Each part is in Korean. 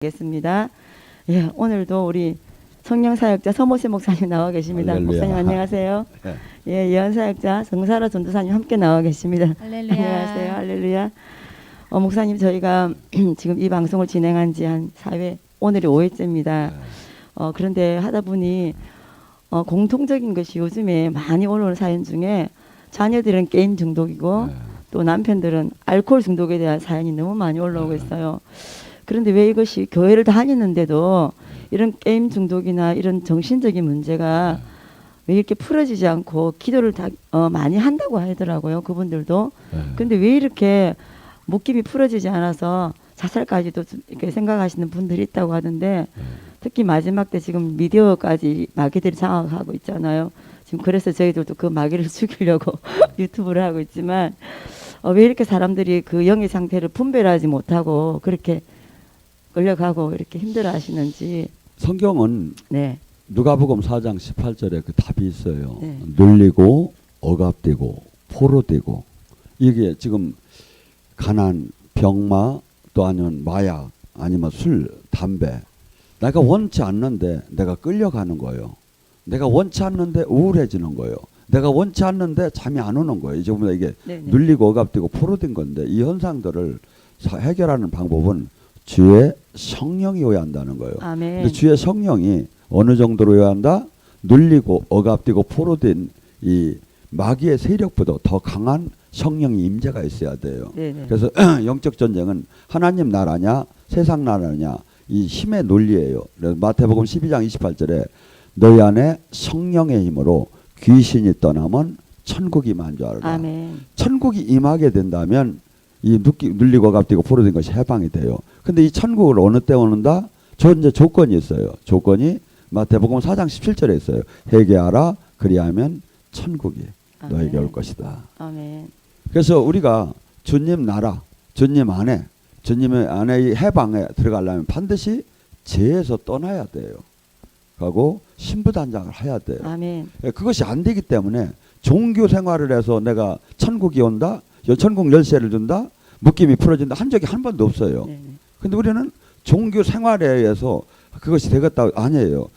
겠습니다. 예, 오늘도 우리 성령사역자 서모세 목사님 나와 계십니다. 할렐루야. 목사님 안녕하세요. 네. 예, 예언사역자 정사라 전도사님 함께 나와 계십니다. 할렐루야. 안녕하세요. 할렐루야. 목사님 저희가 지금 이 방송을 진행한 지 한 4회, 오늘이 5회째입니다. 그런데 하다 보니 공통적인 것이 요즘에 많이 올라오는 사연 중에 자녀들은 게임 중독이고 또 남편들은 알코올 중독에 대한 사연이 너무 많이 올라오고 있어요. 그런데 왜 이것이 교회를 다니는데도 이런 게임 중독이나 이런 정신적인 문제가 왜 이렇게 풀어지지 않고 기도를 다 많이 한다고 하더라고요. 그분들도. 그런데 왜 이렇게 묶임이 풀어지지 않아서 자살까지도 이렇게 생각하시는 분들이 있다고 하던데 특히 마지막 때 지금 미디어까지 마귀들이 장악하고 있잖아요. 지금 그래서 저희들도 그 마귀를 죽이려고 유튜브를 하고 있지만 왜 이렇게 사람들이 그 영의 상태를 분별하지 못하고 그렇게 끌려가고 이렇게 힘들어 하시는지. 성경은 네. 누가복음 4장 18절에 그 답이 있어요. 네. 눌리고 억압되고 포로되고 이게 지금 가난, 병마 또 아니면 마약 아니면 술, 담배 내가 원치 않는데 내가 끌려가는 거예요. 내가 원치 않는데 우울해지는 거예요. 내가 원치 않는데 잠이 안 오는 거예요. 이제 보면 이게 네네. 눌리고 억압되고 포로된 건데 이 현상들을 해결하는 방법은 주의 성령이 오야 한다는 거예요. 아멘. 근데 주의 성령이 어느 정도로 오야 한다? 눌리고 억압되고 포로된 이 마귀의 세력보다 더 강한 성령의 임재가 있어야 돼요. 네네. 그래서 영적 전쟁은 하나님 나라냐 세상 나라냐 이 힘의 논리예요. 그래서 마태복음 12장 28절에 너희 안에 성령의 힘으로 귀신이 떠나면 천국이 임한 줄 알라. 아멘. 천국이 임하게 된다면 이 눌리고 억압되고 포로된 것이 해방이 돼요. 근데 이 천국을 어느 때 오는다? 저 이제 조건이 있어요. 조건이 마태복음 4장 17절에 있어요. 회개하라 그리하면 천국이 아멘. 너에게 올 것이다. 아멘. 그래서 우리가 주님 나라, 주님 안에, 주님의 안에 해방에 들어가려면 반드시 죄에서 떠나야 돼요. 하고 신부단장을 해야 돼요. 아멘. 그것이 안 되기 때문에 종교 생활을 해서 내가 천국이 온다, 천국 열쇠를 준다, 묶임이 풀어진다 한 적이 한 번도 없어요. 네네. 근데 우리는 종교 생활에 의해서 그것이 되겠다 아니에요.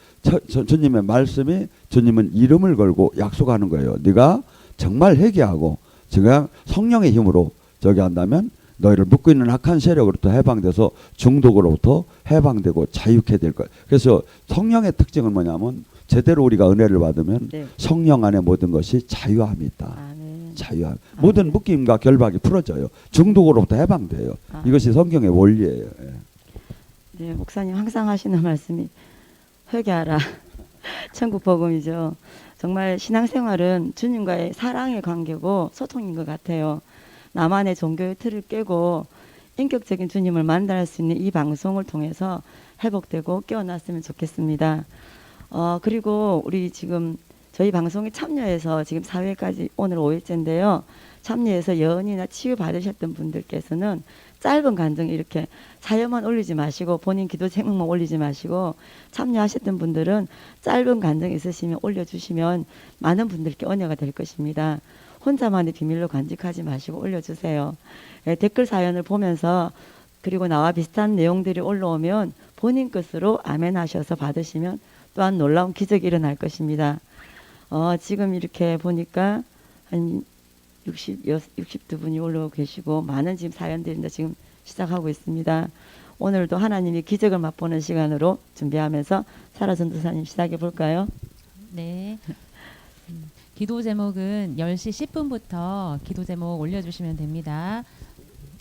주님의 말씀이 주님은 이름을 걸고 약속하는 거예요. 네가 정말 회개하고 제가 성령의 힘으로 저기 한다면 너희를 묶고 있는 악한 세력으로부터 해방돼서 중독으로부터 해방되고 자유케 될 거예요. 그래서 성령의 특징은 뭐냐면 제대로 우리가 은혜를 받으면 네. 성령 안에 모든 것이 자유함이 있다. 아멘. 자유함. 모든 묶임과 결박이 풀어져요. 중독으로부터 해방돼요. 아. 이것이 성경의 원리예요. 예. 네, 목사님 항상 하시는 말씀이 회개하라. 천국 복음이죠. 정말 신앙생활은 주님과의 사랑의 관계고 소통인 것 같아요. 나만의 종교의 틀을 깨고 인격적인 주님을 만날 수 있는 이 방송을 통해서 회복되고 깨어났으면 좋겠습니다. 그리고 우리 지금 저희 방송에 참여해서 지금 4회까지 오늘 5회째인데요. 참여해서 예언이나 치유 받으셨던 분들께서는 짧은 간증 이렇게 사연만 올리지 마시고 본인 기도 제목만 올리지 마시고 참여하셨던 분들은 짧은 간증 있으시면 올려주시면 많은 분들께 은혜가 될 것입니다. 혼자만의 비밀로 간직하지 마시고 올려주세요. 댓글 사연을 보면서 그리고 나와 비슷한 내용들이 올라오면 본인 것으로 아멘 하셔서 받으시면 또한 놀라운 기적이 일어날 것입니다. 지금 이렇게 보니까 한 62분이 올라오고 계시고 많은 지금 사연들이 지금 시작하고 있습니다. 오늘도 하나님이 기적을 맛보는 시간으로 준비하면서 사라 전도사님 시작해 볼까요? 네. 기도 제목은 10시 10분부터 기도 제목 올려주시면 됩니다.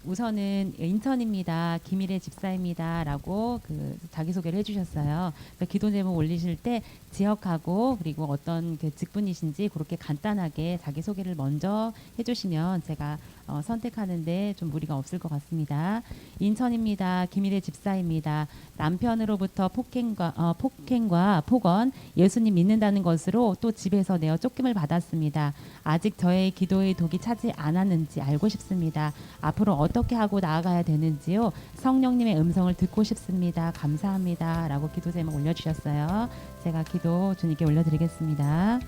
우선은 인턴입니다. 김일의 집사입니다. 라고 그 자기소개를 해주셨어요. 그러니까 기도 제목 올리실 때 지역하고 그리고 어떤 그 직분이신지 그렇게 간단하게 자기소개를 먼저 해주시면 제가 선택하는데 좀 무리가 없을 것 같습니다. 인천입니다. 김일의 집사입니다. 남편으로부터 폭행과 폭언, 예수님 믿는다는 것으로 또 집에서 내어 쫓김을 받았습니다. 아직 저의 기도의 독이 차지 않았는지 알고 싶습니다. 앞으로 어떻게 하고 나아가야 되는지요? 성령님의 음성을 듣고 싶습니다. 감사합니다. 라고 기도 제목 올려주셨어요. 제가 기도 주님께 올려드리겠습니다.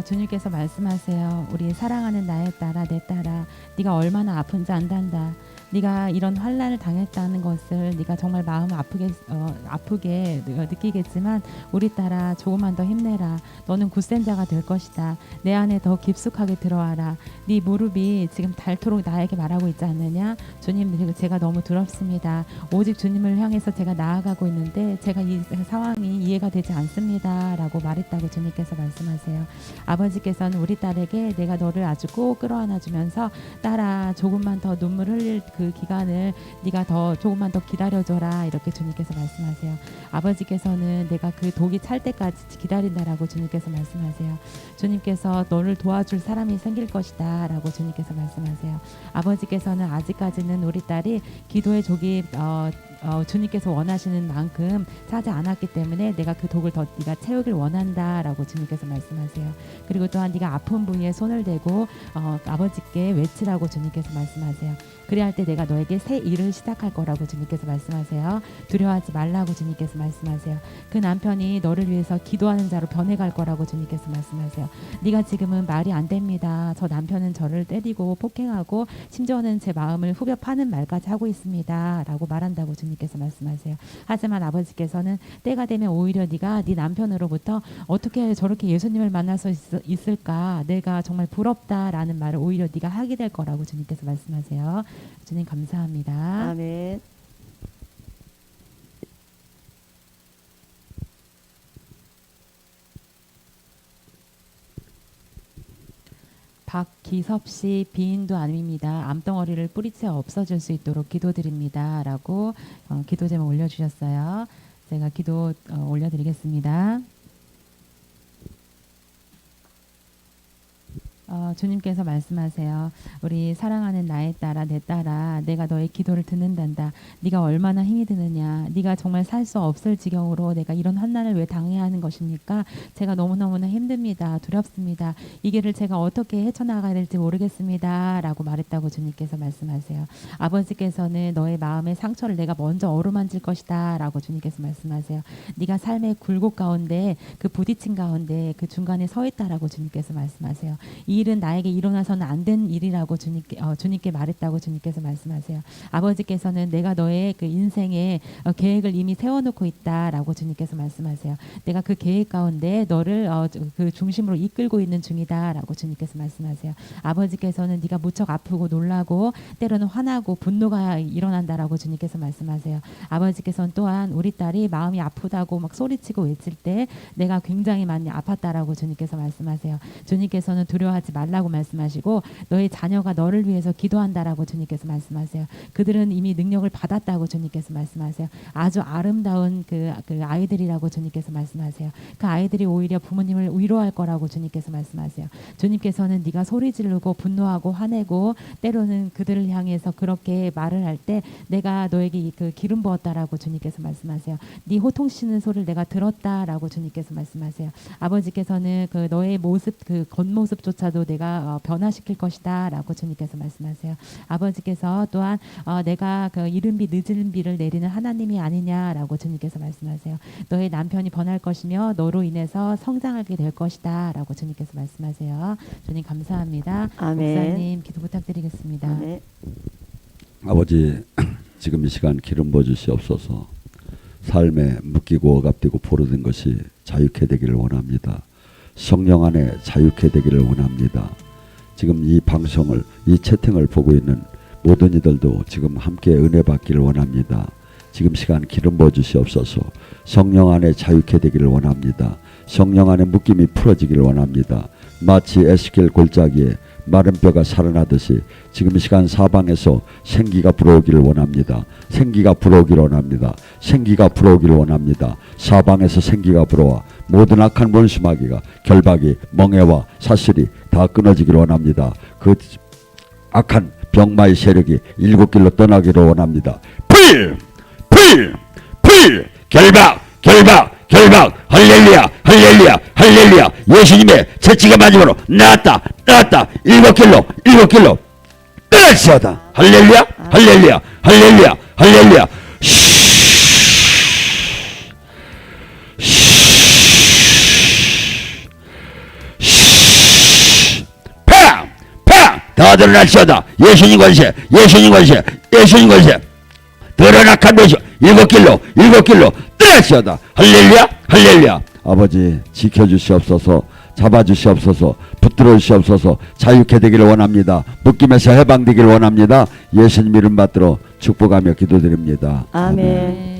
주님께서 말씀하세요. 우리 사랑하는 나의 딸아, 내 딸아, 네가 얼마나 아픈지 안단다. 네가 이런 환난을 당했다는 것을 네가 정말 마음 아프게 느끼겠지만 우리 딸아, 조금만 더 힘내라. 너는 굳센 자가 될 것이다. 내 안에 더 깊숙하게 들어와라. 네 무릎이 지금 닳도록 나에게 말하고 있지 않느냐? 주님, 제가 너무 두렵습니다. 오직 주님을 향해서 제가 나아가고 있는데 제가 이 상황이 이해가 되지 않습니다. 라고 말했다고 주님께서 말씀하세요. 아버지께서는 우리 딸에게 내가 너를 아주 꼭 끌어안아 주면서 딸아, 조금만 더 눈물 흘릴 그 기간을 네가 더 조금만 더 기다려줘라, 이렇게 주님께서 말씀하세요. 아버지께서는 내가 그 독이 찰 때까지 기다린다라고 주님께서 말씀하세요. 주님께서 너를 도와줄 사람이 생길 것이다 라고 주님께서 말씀하세요. 아버지께서는 아직까지는 우리 딸이 기도의 족이 주님께서 원하시는 만큼 차지 않았기 때문에 내가 그 독을 더 네가 채우길 원한다라고 주님께서 말씀하세요. 그리고 또한 네가 아픈 부위에 손을 대고 아버지께 외치라고 주님께서 말씀하세요. 그래야 할 때 내가 너에게 새 일을 시작할 거라고 주님께서 말씀하세요. 두려워하지 말라고 주님께서 말씀하세요. 그 남편이 너를 위해서 기도하는 자로 변해갈 거라고 주님께서 말씀하세요. 네가 지금은 말이 안 됩니다. 저 남편은 저를 때리고 폭행하고 심지어는 제 마음을 후벼 파는 말까지 하고 있습니다 라고 말한다고 주님께서 말씀하세요. 하지만 아버지께서는 때가 되면 오히려 네가 네 남편으로부터 어떻게 저렇게 예수님을 만날 수 있을까, 내가 정말 부럽다라는 말을 오히려 네가 하게 될 거라고 주님께서 말씀하세요. 주님 감사합니다. 아멘. 박기섭 씨, 비인도 아닙니다. 암덩어리를 뿌리채 없어질 수 있도록 기도드립니다 라고 기도 제목 올려주셨어요. 제가 기도 올려드리겠습니다. 주님께서 말씀하세요. 우리 사랑하는 나의 딸아, 내 딸아, 내가 너의 기도를 듣는단다. 네가 얼마나 힘이 드느냐. 네가 정말 살 수 없을 지경으로 내가 이런 환난을 왜 당해야 하는 것입니까? 제가 너무너무나 힘듭니다. 두렵습니다. 이 길을 제가 어떻게 헤쳐나가야 될지 모르겠습니다 라고 말했다고 주님께서 말씀하세요. 아버지께서는 너의 마음의 상처를 내가 먼저 어루만질 것이다 라고 주님께서 말씀하세요. 네가 삶의 굴곡 가운데 그 부딪힌 가운데 그 중간에 서 있다라고 주님께서 말씀하세요. 이 일은 나에게 일어나서는 안 된 일이라고 주님께 말했다고 주님께서 말씀하세요. 아버지께서는 내가 너의 그 인생의 계획을 이미 세워놓고 있다라고 주님께서 말씀하세요. 내가 그 계획 가운데 너를 그 중심으로 이끌고 있는 중이다라고 주님께서 말씀하세요. 아버지께서는 네가 무척 아프고 놀라고 때로는 화나고 분노가 일어난다라고 주님께서 말씀하세요. 아버지께서는 또한 우리 딸이 마음이 아프다고 막 소리치고 외칠 때 내가 굉장히 많이 아팠다라고 주님께서 말씀하세요. 주님께서는 두려워하지 말라고 말씀하시고 너의 자녀가 너를 위해서 기도한다라고 주님께서 말씀하세요. 그들은 이미 능력을 받았다고 주님께서 말씀하세요. 아주 아름다운 그 아이들이라고 주님께서 말씀하세요. 그 아이들이 오히려 부모님을 위로할 거라고 주님께서 말씀하세요. 주님께서는 네가 소리 지르고 분노하고 화내고 때로는 그들을 향해서 그렇게 말을 할 때 내가 너에게 그 기름 부었다라고 주님께서 말씀하세요. 네 호통치는 소리를 내가 들었다라고 주님께서 말씀하세요. 아버지께서는 그 너의 모습, 그 겉모습조차도 내가 변화시킬 것이다라고 주님께서 말씀하세요. 아버지께서 또한 내가 그 이른 비 늦은 비를 내리는 하나님이 아니냐라고 주님께서 말씀하세요. 너의 남편이 번할 것이며 너로 인해서 성장하게 될 것이다라고 주님께서 말씀하세요. 주님 감사합니다. 아멘. 목사님 기도 부탁드리겠습니다. 아멘. 아버지, 지금 이 시간 기름 부어 주시옵소서. 삶에 묶이고 억압되고 포로된 것이 자유케 되기를 원합니다. 성령 안에 자유케 되기를 원합니다. 지금 이 방송을, 이 채팅을 보고 있는 모든 이들도 지금 함께 은혜 받기를 원합니다. 지금 시간 기름 부어 주시옵소서. 성령 안에 자유케 되기를 원합니다. 성령 안에 묶임이 풀어지기를 원합니다. 마치 에스겔 골짜기에 마른 뼈가 살아나듯이 지금 이 시간 사방에서 생기가 불어오기를 원합니다. 생기가 불어오기를 원합니다. 생기가 불어오기를 원합니다. 사방에서 생기가 불어와 모든 악한 원수마귀가, 결박이, 멍해와 사슬이 다 끊어지기를 원합니다. 그 악한 병마의 세력이 일곱 길로 떠나기를 원합니다. 불! 결박! 할렐루야! 예수님의 채찍의 마지막으로 나았다! 일곱 길로 떠나시다. 할렐루야! 다 드러날지어다. 예수님 권세, 예수님 권세, 예수님 권세. 드러나간 것이 일곱 길로 떠날지어다. 할렐루야, 할렐루야. 아버지 지켜주시옵소서, 잡아주시옵소서, 붙들어 주시옵소서. 자유케 되기를 원합니다. 묶임에서 해방되기를 원합니다. 예수님 이름 받들어 축복하며 기도드립니다. 아멘. 네.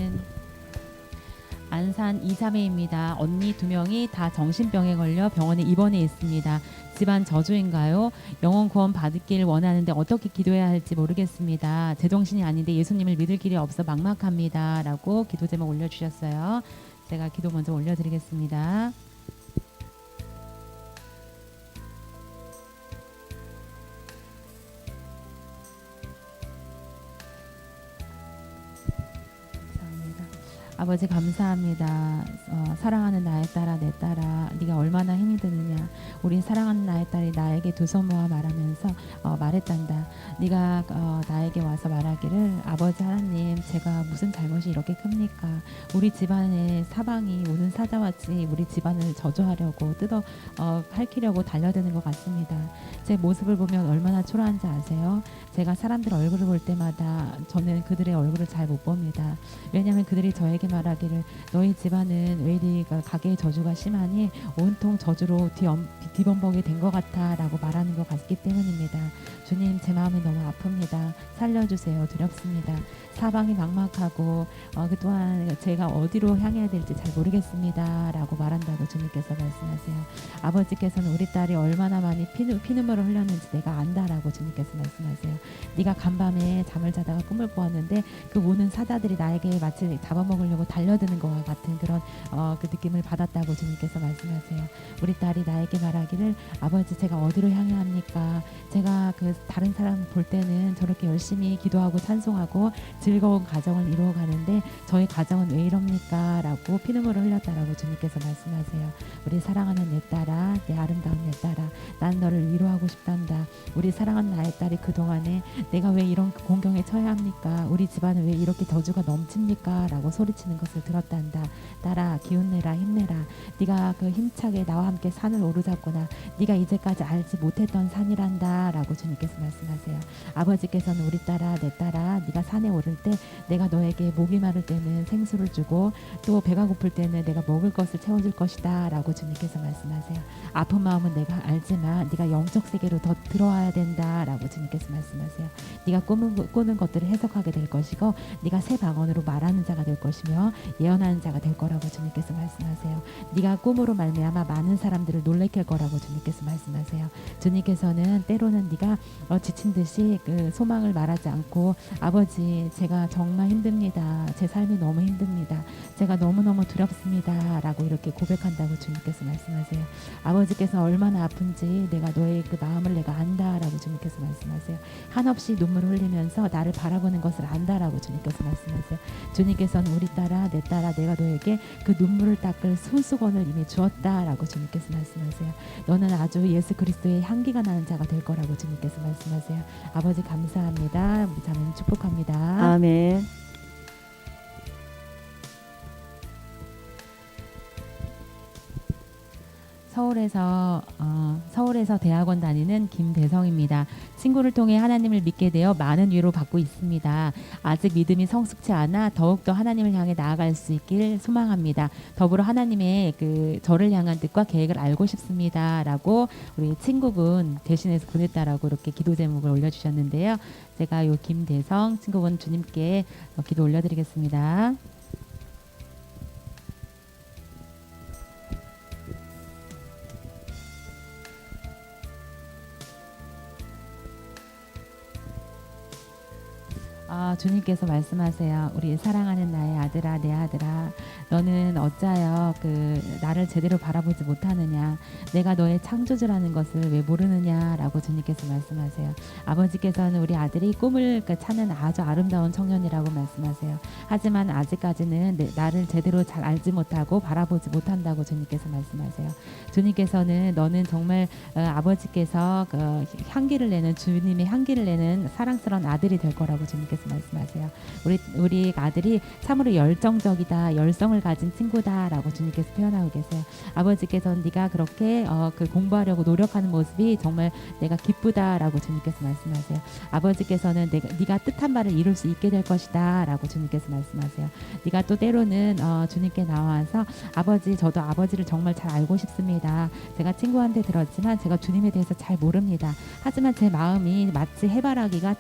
안산 이자매입니다. 언니 2명이 다 정신병에 걸려 병원에 입원해 있습니다. 집안 저주인가요? 영혼 구원 받길 원하는데 어떻게 기도해야 할지 모르겠습니다. 제정신이 아닌데 예수님을 믿을 길이 없어 막막합니다. 라고 기도 제목 올려주셨어요. 제가 기도 먼저 올려드리겠습니다. 아버지 감사합니다. 사랑하는 나의 딸아 내 딸아 네가 얼마나 힘이 드느냐. 우리 사랑하는 나의 딸이 나에게 두 손 모아 말하면서 말했단다. 네가 나에게 와서 말하기를 아버지 하나님 제가 무슨 잘못이 이렇게 큽니까. 우리 집안에 사방이 오는 사자같이 우리 집안을 저주하려고 핥히려고 달려드는 것 같습니다. 제 모습을 보면 얼마나 초라한지 아세요? 제가 사람들 얼굴을 볼 때마다 저는 그들의 얼굴을 잘 못 봅니다. 왜냐하면 그들이 저에게 말하기를 너희 집안은 왜 이리 가게의 저주가 심하니 온통 저주로 뒤범벅이 된 것 같아 라고 말하는 것 같기 때문입니다. 주님 제 마음이 너무 아픕니다. 살려주세요. 두렵습니다. 사방이 막막하고 또한 제가 어디로 향해야 될지 잘 모르겠습니다 라고 말한다고 주님께서 말씀하세요. 아버지께서는 우리 딸이 얼마나 많이 피눈물을 흘렸는지 내가 안다라고 주님께서 말씀하세요. 네가 간밤에 잠을 자다가 꿈을 꾸었는데 그 오는 사자들이 나에게 마치 잡아먹으려고 달려드는 것과 같은 그런 그 느낌을 받았다고 주님께서 말씀하세요. 우리 딸이 나에게 말하기를 아버지 제가 어디로 향해야 합니까? 제가 그 다른 사람 볼 때는 저렇게 열심히 기도하고 찬송하고 즐거운 가정을 이루어가는데 저희 가정은 왜 이럽니까? 라고 피눈물을 흘렸다라고 주님께서 말씀하세요. 우리 사랑하는 내 딸아 내 아름다운 내 딸아 난 너를 위로하고 싶단다. 우리 사랑하는 나의 딸이 그동안에 내가 왜 이런 공경에 처해야 합니까? 우리 집안은 왜 이렇게 저주가 넘칩니까? 라고 소리치는 것을 들었단다. 딸아 기운내라 힘내라. 네가 그 힘차게 나와 함께 산을 오르자꾸나. 네가 이제까지 알지 못했던 산이란다 라고 주님께서 말씀하세요. 아버지께서는 우리 딸아 내 딸아 네가 산에 오를 때 내가 너에게 목이 마를 때는 생수를 주고 또 배가 고플 때는 내가 먹을 것을 채워줄 것이다 라고 주님께서 말씀하세요. 아픈 마음은 내가 알지만 네가 영적 세계로 더 들어와야 된다 라고 주님께서 말씀하세요. 네가 꾸는 것들을 해석하게 될 것이고 네가 새 방언으로 말하는 자가 될 것이며 예언하는 자가 될 거라고 주님께서 말씀하세요. 네가 꿈으로 말미암아 많은 사람들을 놀래킬 거라고 주님께서 말씀하세요. 주님께서는 때로는 네가 지친 듯이 그 소망을 말하지 않고 아버지 제가 정말 힘듭니다. 제 삶이 너무 힘듭니다. 제가 너무너무 두렵습니다 라고 이렇게 고백한다고 주님께서 말씀하세요. 아버지께서 얼마나 아픈지 내가 너의 그 마음을 내가 안다 라고 주님께서 말씀하세요. 한없이 눈물을 흘리면서 나를 바라보는 것을 안다 라고 주님께서 말씀하세요. 주님께서는 우리 딸아 내 딸아 내가 너에게 그 눈물을 닦을 손수건을 이미 주었다 라고 주님께서 말씀하세요. 너는 아주 예수 그리스도의 향기가 나는 자가 될 거라고 주님께서 말씀하세요. 아버지 감사합니다. 우리 자매님 축복합니다. 아멘. 서울에서 대학원 다니는 김대성입니다. 친구를 통해 하나님을 믿게 되어 많은 위로 받고 있습니다. 아직 믿음이 성숙치 않아 더욱더 하나님을 향해 나아갈 수 있길 소망합니다. 더불어 하나님의 그 저를 향한 뜻과 계획을 알고 싶습니다. 라고 우리 친구분 대신해서 보냈다라고 이렇게 기도 제목을 올려주셨는데요. 제가 이 김대성 친구분 주님께 기도 올려드리겠습니다. 주님께서 말씀하세요. 우리 사랑하는 나의 아들아 내 아들아 너는 어찌하여 나를 제대로 바라보지 못하느냐. 내가 너의 창조주라는 것을 왜 모르느냐라고 주님께서 말씀하세요. 아버지께서는 우리 아들이 꿈을 찾는 아주 아름다운 청년이라고 말씀하세요. 하지만 아직까지는 나를 제대로 잘 알지 못하고 바라보지 못한다고 주님께서 말씀하세요. 주님께서는 너는 정말 아버지께서 향기를 내는 주님의 향기를 내는 사랑스러운 아들이 될 거라고 주님께서 말씀하세요. 우리 아들이 참으로 열정적이다, 열성을 신앙을 가진 친구다라고 주님께서 표현하고 계세요. 아버지께서는 네가 그렇게 그 공부하려고 노력하는 모습이 정말 내가 기쁘다라고 주님께서 말씀하세요. 아버지께서는 네가 뜻한 바를 이룰 수 있게 될 것이다라고 주님께서 말씀하세요. 네가 또 때로는 주님께 나와서 아버지, 저도 아버지를 정말 잘 알고 싶습니다. 제가 친구한테 들었지만 제가 주님에 대해서 잘 모릅니다. 하지만 제 마음이 마치 해바라기가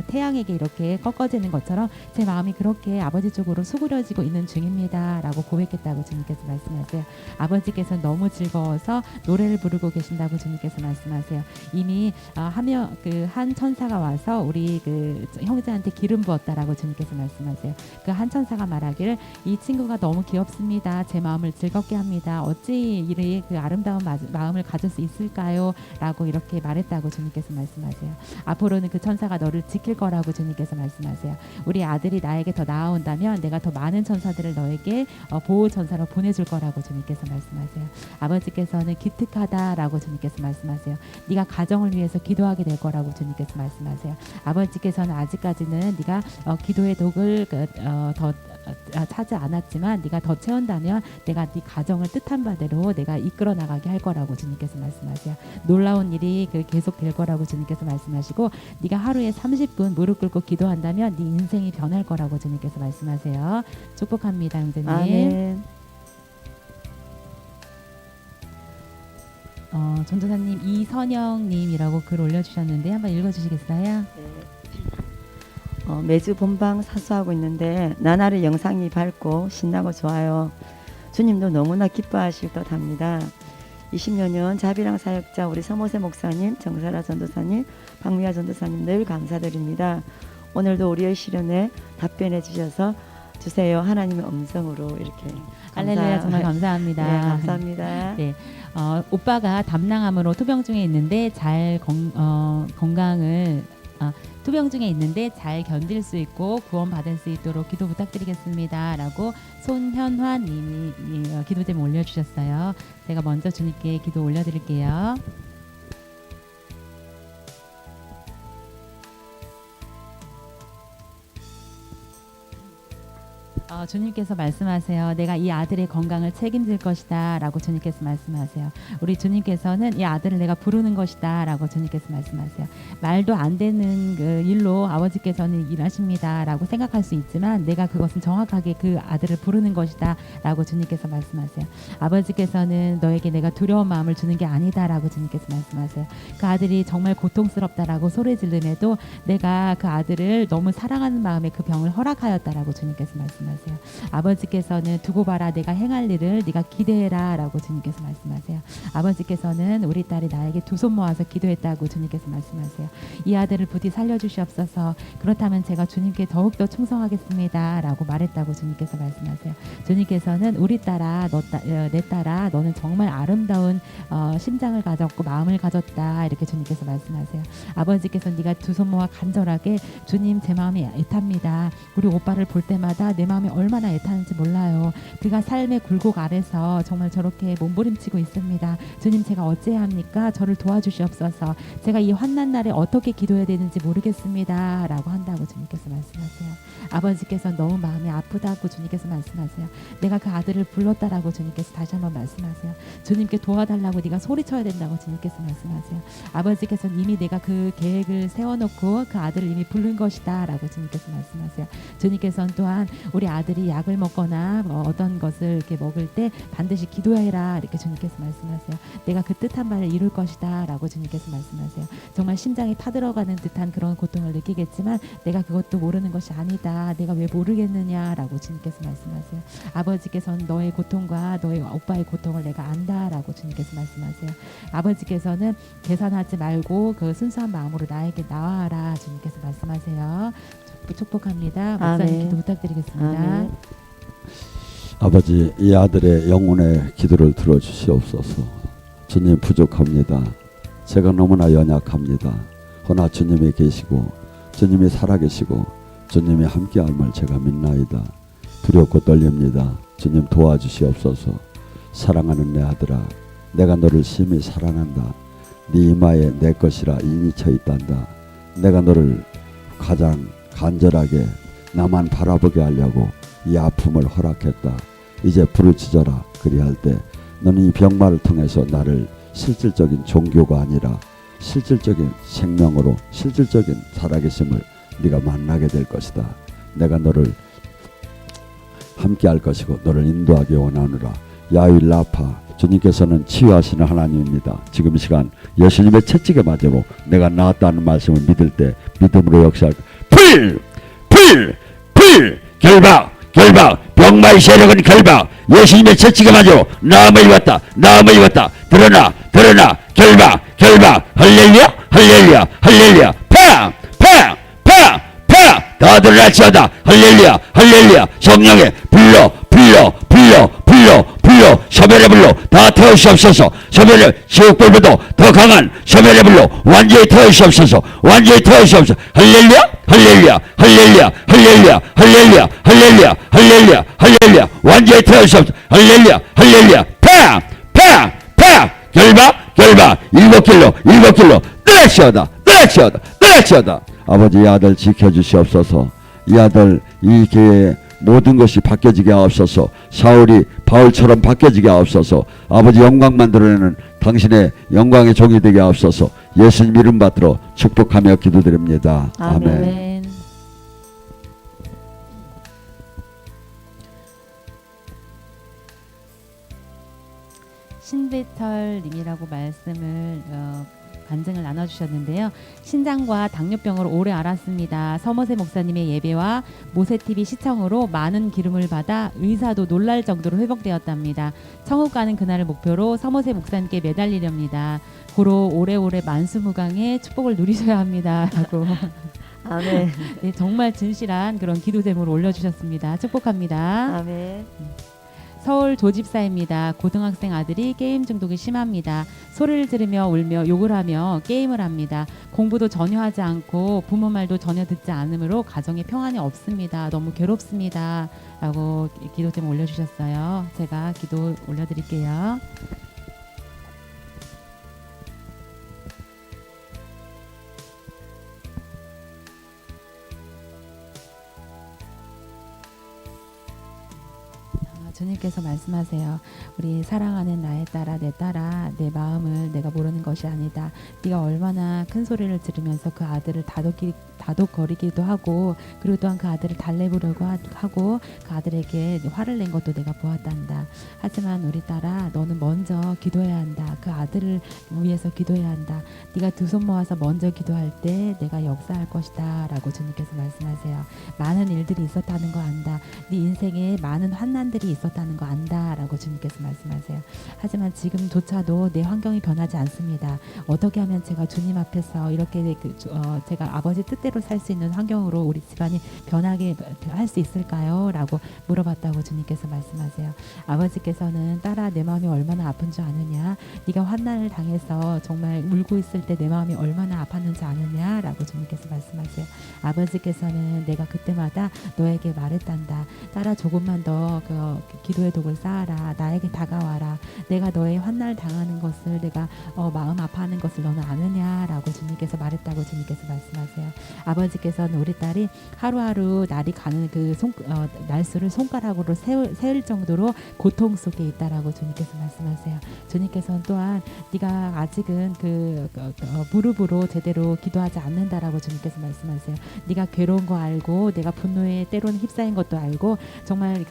태양에게 이렇게 꺾어지는 것처럼 제 마음이 그렇게 아버지 쪽으로 수그려지고 있는 중입니다 라고 고백했다고 주님께서 말씀하세요. 아버지께서는 너무 즐거워서 노래를 부르고 계신다고 주님께서 말씀하세요. 이미 한 천사가 와서 우리 그 형제한테 기름 부었다라고 주님께서 말씀하세요. 그 한 천사가 말하기를 이 친구가 너무 귀엽습니다. 제 마음을 즐겁게 합니다. 어찌 이리 그 아름다운 마음을 가질 수 있을까요? 라고 이렇게 말했다고 주님께서 말씀하세요. 앞으로는 그 천사가 너를 지킬 거라고 주님께서 말씀하세요. 우리 아들이 나에게 더 나아온다면 내가 더 많은 천사들을 너에게 보호 천사로 보내줄 거라고 주님께서 말씀하세요. 아버지께서는 기특하다라고 주님께서 말씀하세요. 네가 가정을 위해서 기도하게 될 거라고 주님께서 말씀하세요. 아버지께서는 아직까지는 네가 기도의 독을 더 차지 않았지만 네가 더 채운다면 내가 네 가정을 뜻한 바대로 내가 이끌어 나가게 할 거라고 주님께서 말씀하세요. 놀라운 일이 계속 될 거라고 주님께서 말씀하시고 네가 하루에 30분 무릎 꿇고 기도한다면 네 인생이 변할 거라고 주님께서 말씀하세요. 축복합니다, 형제님. 아멘. 전도사님 이선영님이라고 글 올려주셨는데 한번 읽어주시겠어요? 매주 본방 사수하고 있는데 나날이 영상이 밝고 신나고 좋아요. 주님도 너무나 기뻐하실 듯합니다. 20여 년 자비랑 사역자 우리 서모세 목사님, 정사라 전도사님, 박미아 전도사님 늘 감사드립니다. 오늘도 우리의 시련에 답변해 주세요. 하나님의 음성으로 이렇게. 할렐루야, 정말 감사합니다. 네, 감사합니다. 네, 오빠가 담낭암으로 투병 중에 있는데 투병 중에 있는데 잘 견딜 수 있고 구원받을 수 있도록 기도 부탁드리겠습니다 라고 손현환 님이 기도 제목 올려주셨어요. 제가 먼저 주님께 기도 올려드릴게요. 주님께서 말씀하세요. 내가 이 아들의 건강을 책임질 것이다 라고 주님께서 말씀하세요. 우리 주님께서는 이 아들을 내가 부르는 것이다 라고 주님께서 말씀하세요. 말도 안 되는 그 일로 아버지께서는 일하십니다 라고 생각할 수 있지만 내가 그것은 정확하게 그 아들을 부르는 것이다 라고 주님께서 말씀하세요. 아버지께서는 너에게 내가 두려운 마음을 주는 게 아니다 라고 주님께서 말씀하세요. 그 아들이 정말 고통스럽다라고 소리 지르면도 내가 그 아들을 너무 사랑하는 마음에 그 병을 허락하였다라고 주님께서 말씀하세요. 아버지께서는 두고 봐라, 내가 행할 일을 네가 기대해라 라고 주님께서 말씀하세요. 아버지께서는 우리 딸이 나에게 두 손 모아서 기도했다고 주님께서 말씀하세요. 이 아들을 부디 살려주시옵소서. 그렇다면 제가 주님께 더욱더 충성하겠습니다 라고 말했다고 주님께서 말씀하세요. 주님께서는 우리 딸아, 내 딸아, 너는 정말 아름다운 심장을 가졌고 마음을 가졌다 이렇게 주님께서 말씀하세요. 아버지께서 네가 두 손 모아 간절하게 주님, 제 마음이 애탑니다. 우리 오빠를 볼 때마다 내 마음이 얼마나 애타는지 몰라요. 그가 삶의 굴곡 아래서 정말 저렇게 몸부림치고 있습니다. 주님, 제가 어찌해야 합니까? 저를 도와주시옵소서. 제가 이 환난 날에 어떻게 기도해야 되는지 모르겠습니다 라고 한다고 주님께서 말씀하세요. 아버지께서 너무 마음이 아프다고 주님께서 말씀하세요. 내가 그 아들을 불렀다라고 주님께서 다시 한번 말씀하세요. 주님께 도와달라고 네가 소리쳐야 된다고 주님께서 말씀하세요. 아버지께서는 이미 내가 그 계획을 세워놓고 그 아들을 이미 부른 것이다 라고 주님께서 말씀하세요. 주님께서는 또한 우리 아들이 약을 먹거나 어떤 것을 이렇게 먹을 때 반드시 기도해라 이렇게 주님께서 말씀하세요. 내가 그 뜻한 바를 이룰 것이다 라고 주님께서 말씀하세요. 정말 심장이 타들어가는 듯한 그런 고통을 느끼겠지만 내가 그것도 모르는 것이 아니다. 내가 왜 모르겠느냐 라고 주님께서 말씀하세요. 아버지께서는 너의 고통과 너의 오빠의 고통을 내가 안다 라고 주님께서 말씀하세요. 아버지께서는 계산하지 말고 그 순수한 마음으로 나에게 나와라 주님께서 말씀하세요. 축복합니다. 목사님 아멘. 기도 부탁드리겠습니다. 아멘. 아버지, 이 아들의 영혼의 기도를 들어주시옵소서. 주님, 부족합니다. 제가 너무나 연약합니다. 허나 주님이 계시고 주님이 살아계시고 주님이 함께함을 제가 믿나이다. 두렵고 떨립니다. 주님, 도와주시옵소서. 사랑하는 내 아들아, 내가 너를 심히 사랑한다. 네 이마에 내 것이라 인이 쳐 있단다. 내가 너를 가장 간절하게 나만 바라보게 하려고 이 아픔을 허락했다. 이제 부르짖어라. 그리할 때 너는 이 병마를 통해서 나를 실질적인 종교가 아니라 실질적인 생명으로 실질적인 살아계심을 네가 만나게 될 것이다. 내가 너를 함께 할 것이고 너를 인도하기 원하노라. 야훼 라파, 주님께서는 치유하시는 하나님입니다. 지금 이 시간 예수님의 채찍에 맞으고 내가 나았다는 말씀을 믿을 때 믿음으로 역사할 결박 병마의 세력은 결박. 예수님의 채찍에 맞으고 나음을 입었다. 드러나 결박 할렐루야 다 드러날지어다. 할렐루야 성령의 불러 소멸의 불로 다 태우시옵소서. 소멸을 지옥불보다 더 강한 소멸의 불로 완전히 태우시옵소서. 할렐루야 완전히 태우시옵소서. 할렐루야 결박 일곱 길로 떠나시오다. 아버지, 이 아들 지켜주시옵소서. 이 아들, 이 교회의 모든 것이 바뀌어지게 하옵소서. 사울이 바울처럼 바뀌어지게 하옵소서. 아버지, 영광만 드러내는 당신의 영광의 종이 되게 하옵소서. 예수님 이름 받들어 축복하며 기도드립니다. 아멘. 아멘. 신배철님이라고 말씀을 간증을 나눠주셨는데요. 신장과 당뇨병을 오래 앓았습니다. 서머세 목사님의 예배와 모세TV 시청으로 많은 기름을 받아 의사도 놀랄 정도로 회복되었답니다. 천국 가는 그날을 목표로 서머세 목사님께 매달리렵니다. 고로 오래오래 만수무강의 축복을 누리셔야 합니다. 라고 아멘. 네, 정말 진실한 그런 기도 제목을 올려주셨습니다. 축복합니다. 아멘. 서울 조집사입니다. 고등학생 아들이 게임 중독이 심합니다. 소리를 들으며 울며 욕을 하며 게임을 합니다. 공부도 전혀 하지 않고 부모 말도 전혀 듣지 않으므로 가정에 평안이 없습니다. 너무 괴롭습니다. 라고 기도 제목 올려주셨어요. 제가 기도 올려드릴게요. 주님께서 말씀하세요. 우리 사랑하는 나의 딸아, 내 딸아, 내 마음을 내가 모르는 것이 아니다. 네가 얼마나 큰 소리를 들으면서 그 아들을 다독거리기도 하고, 그리고 또한 그 아들을 달래보려고 하고 그 아들에게 화를 낸 것도 내가 보았단다. 하지만 우리 딸아, 너는 먼저 기도해야 한다. 그 아들을 위해서 기도해야 한다. 네가 두 손 모아서 먼저 기도할 때 내가 역사할 것이다. 라고 주님께서 말씀하세요. 많은 일들이 있었다는 거 안다. 네 인생에 많은 환난들이 있었다는 거 안다. 라고 주님께서 말씀하세요. 하지만 지금조차도 내 환경이 변하지 않습니다. 어떻게 하면 제가 주님 앞에서 이렇게 제가 아버지 뜻대로 살 수 있는 환경으로 우리 집안이 변하게 할 수 있을까요? 라고 물어봤다고 주님께서 말씀하세요. 아버지께서는 딸아, 내 마음이 얼마나 아픈 줄 아느냐? 네가 환난을 당해서 정말 울고 있을 때 내 마음이 얼마나 아팠는지 아느냐? 라고 주님께서 말씀하세요. 아버지께서는 내가 그때마다 너에게 말했단다. 딸아, 조금만 더 기도의 독을 쌓아라. 나에게 다가와라. 내가 너의 환난을 당하는 것을 내가 마음 아파하는 것을 너는 아느냐? 라고 주님께서 말했다고 주님께서 말씀하세요. 아버지께서는 우리 딸이 하루하루 날이 가는 그 날수를 손가락으로 세울 정도로 고통 속에 있다라고 주님께서 말씀하세요. 주님께서는 또한 네가 아직은 무릎으로 제대로 기도하지 않는다라고 주님께서 말씀하세요. 네가 괴로운 거 알고 내가 분노에 때로는 휩싸인 것도 알고 정말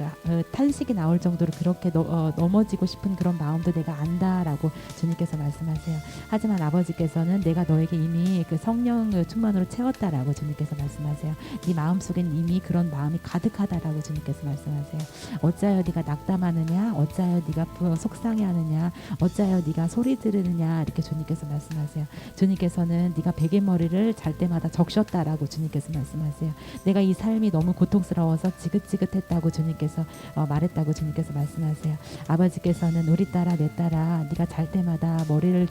탄식이 나올 정도로 그렇게 넘어지고 싶은 그런 마음도 내가 안다라고 주님께서 말씀하세요. 하지만 아버지께서는 내가 너에게 이미 그 성령 충만으로 채웠다라고 주님께서 말씀하세요. 네 마음속엔 이미 그런 마음이 가득하다라고 주님께서 말씀하세요. 어찌하여 네가 낙담하느냐? 어찌하여 네가 속상해하느냐? 어찌하여 네가 소리 지르느냐? 이렇게 주님께서 말씀하세요. 주님께서는 네가 베개머리를 잘 때마다 적셨다라고 주님께서 말씀하세요. 내가 이 삶이 너무 고통스러워서 지긋지긋했다고 주님께서 말했다고 주님께서 말씀하세요. 아버지께서는 우리 딸아, 내 딸아, 네가 잘 때마다 머리를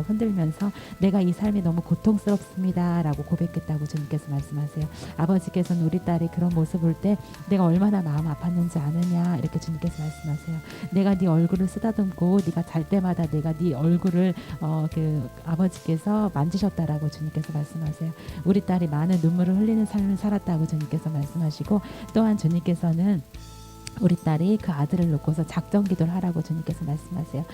흔들면서 내가 이 삶이 너무 고통스럽습니다 라고 고백했다고 주님께서 말씀하세요. 아버지께서는 우리 딸이 그런 모습을 볼 때 내가 얼마나 마음 아팠는지 아느냐 이렇게 주님께서 말씀하세요. 내가 네 얼굴을 쓰다듬고 네가 잘 때마다 내가 네 얼굴을 아버지께서 만지셨다라고 주님께서 말씀하세요. 우리 딸이 많은 눈물을 흘리는 삶을 살았다고 주님께서 말씀하시고 또한 주님께서는 우리 딸이 그 아들을 놓고서 작정 기도를 하라고 주님께서 말씀하세요.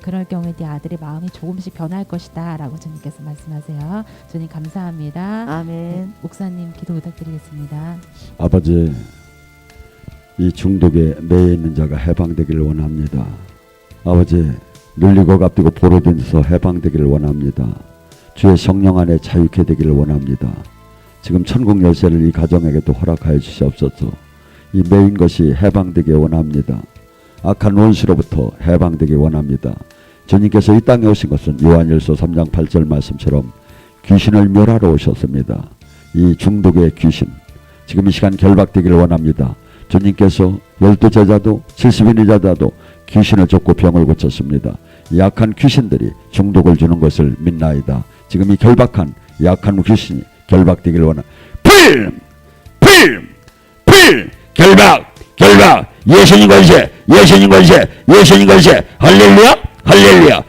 그럴 경우에 네 아들의 마음이 조금씩 변할 것이다 라고 주님께서 말씀하세요. 주님 감사합니다. 네, 아멘. 목사님 기도 부탁드리겠습니다. 아버지, 이 중독에 매여 있는 자가 해방되기를 원합니다. 아버지, 눌리고 갚이고 포로된서 해방되기를 원합니다. 주의 성령 안에 자유케 되기를 원합니다. 지금 천국 열쇠를 이 가정에게도 허락하여 주시옵소서. 이 매인 것이 해방되기 원합니다. 악한 원수로부터 해방되기 원합니다. 주님께서 이 땅에 오신 것은 요한일서 3장 8절 말씀처럼 귀신을 멸하러 오셨습니다. 이 중독의 귀신, 지금 이 시간 결박되기를 원합니다. 주님께서 12제자도 70인의 제자도 귀신을 쫓고 병을 고쳤습니다. 이 악한 귀신들이 중독을 주는 것을 믿나이다. 지금 이 결박한 이 악한 귀신이 결박되기를 원합니다. 결박 예수님 권세 할렐루야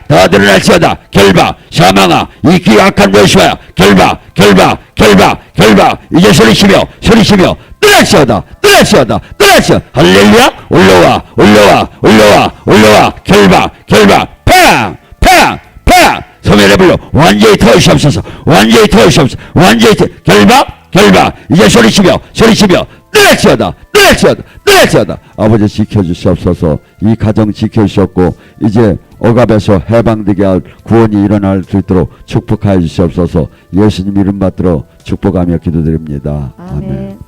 다 드러날지어다. 결박 사망아 이 귀 악한 것이야. 결박 이제 소리치며 떠날지어다. 할렐루야 올라와 결박 소멸해 불러 완전히 터주시옵소서. 결박 이제 소리치며 떠날지어다. 아버지 지켜주시옵소서. 이 가정 지켜주셨고 이제 억압에서 해방되게 할 구원이 일어날 수 있도록 축복하여 주시옵소서. 예수님 이름 받들어 축복하며 기도드립니다. 아멘.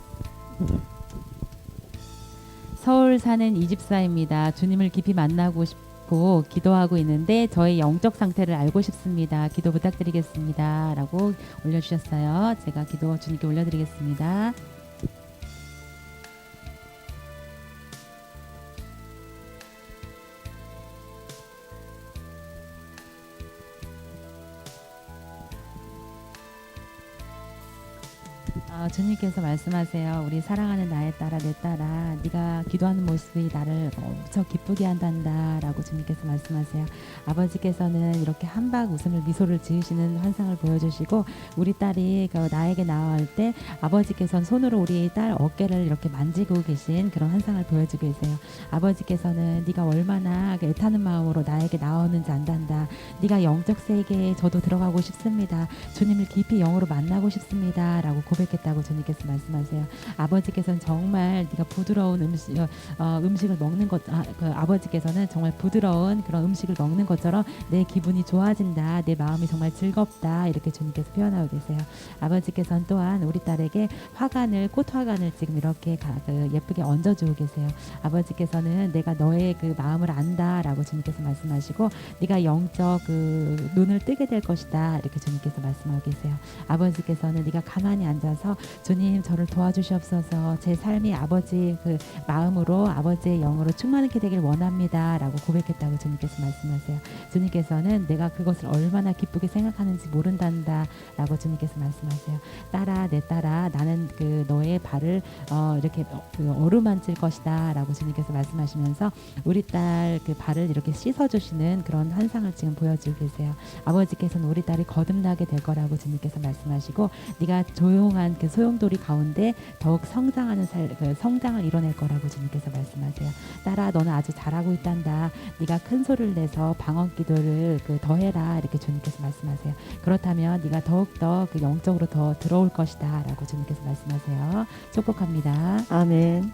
서울 사는 이집사입니다. 주님을 깊이 만나고 싶고 기도하고 있는데 저의 영적 상태를 알고 싶습니다. 기도 부탁드리겠습니다. 라고 올려주셨어요. 제가 기도 주님께 올려드리겠습니다. 주님께서 말씀하세요. 우리 사랑하는 나의 딸아 내 딸아 네가 기도하는 모습이 나를 엄청 기쁘게 한단다 라고 주님께서 말씀하세요. 아버지께서는 이렇게 한박 웃음을 미소를 지으시는 환상을 보여주시고 우리 딸이 나에게 나아올 때 아버지께서는 손으로 우리 딸 어깨를 이렇게 만지고 계신 그런 환상을 보여주고 계세요. 아버지께서는 네가 얼마나 애타는 마음으로 나에게 나오는지 안단다. 네가 영적 세계에 저도 들어가고 싶습니다. 주님을 깊이 영으로 만나고 싶습니다 라고 고백했다고 주님께서 말씀하세요. 아버지께서는 정말 네가 부드러운 음식을 먹는 것 아버지께서는 정말 부드러운 그런 음식을 먹는 것처럼 내 기분이 좋아진다. 내 마음이 정말 즐겁다. 이렇게 주님께서 표현하고 계세요. 아버지께서는 또한 우리 딸에게 꽃화관을 지금 이렇게 예쁘게 얹어주고 계세요. 아버지께서는 내가 너의 그 마음을 안다 라고 주님께서 말씀하시고 네가 영적 눈을 뜨게 될 것이다 이렇게 주님께서 말씀하고 계세요. 아버지께서는 네가 가만히 앉아서 주님 저를 도와주시옵소서. 제 삶이 아버지 그 마음으로 아버지의 영으로 충만하게 되길 원합니다 라고 고백했다고 주님께서 말씀하세요. 주님께서는 내가 그것을 얼마나 기쁘게 생각하는지 모른단다 라고 주님께서 말씀하세요. 딸아 내 딸아 나는 너의 발을 이렇게 어루만질 것이다 라고 주님께서 말씀하시면서 우리 딸 그 발을 이렇게 씻어주시는 그런 환상을 지금 보여주고 계세요. 아버지께서는 우리 딸이 거듭나게 될 거라고 주님께서 말씀하시고 네가 조용한 그 소용돌이 가운데 더욱 성장하는 성장을 이뤄낼 거라고 주님께서 말씀하세요. 딸아 너는 아주 잘하고 있단다. 네가 큰 소리를 내서 방언 기도를 더해라 이렇게 주님께서 말씀하세요. 그렇다면 네가 더욱더 영적으로 더 들어올 것이다 라고 주님께서 말씀하세요. 축복합니다. 아멘.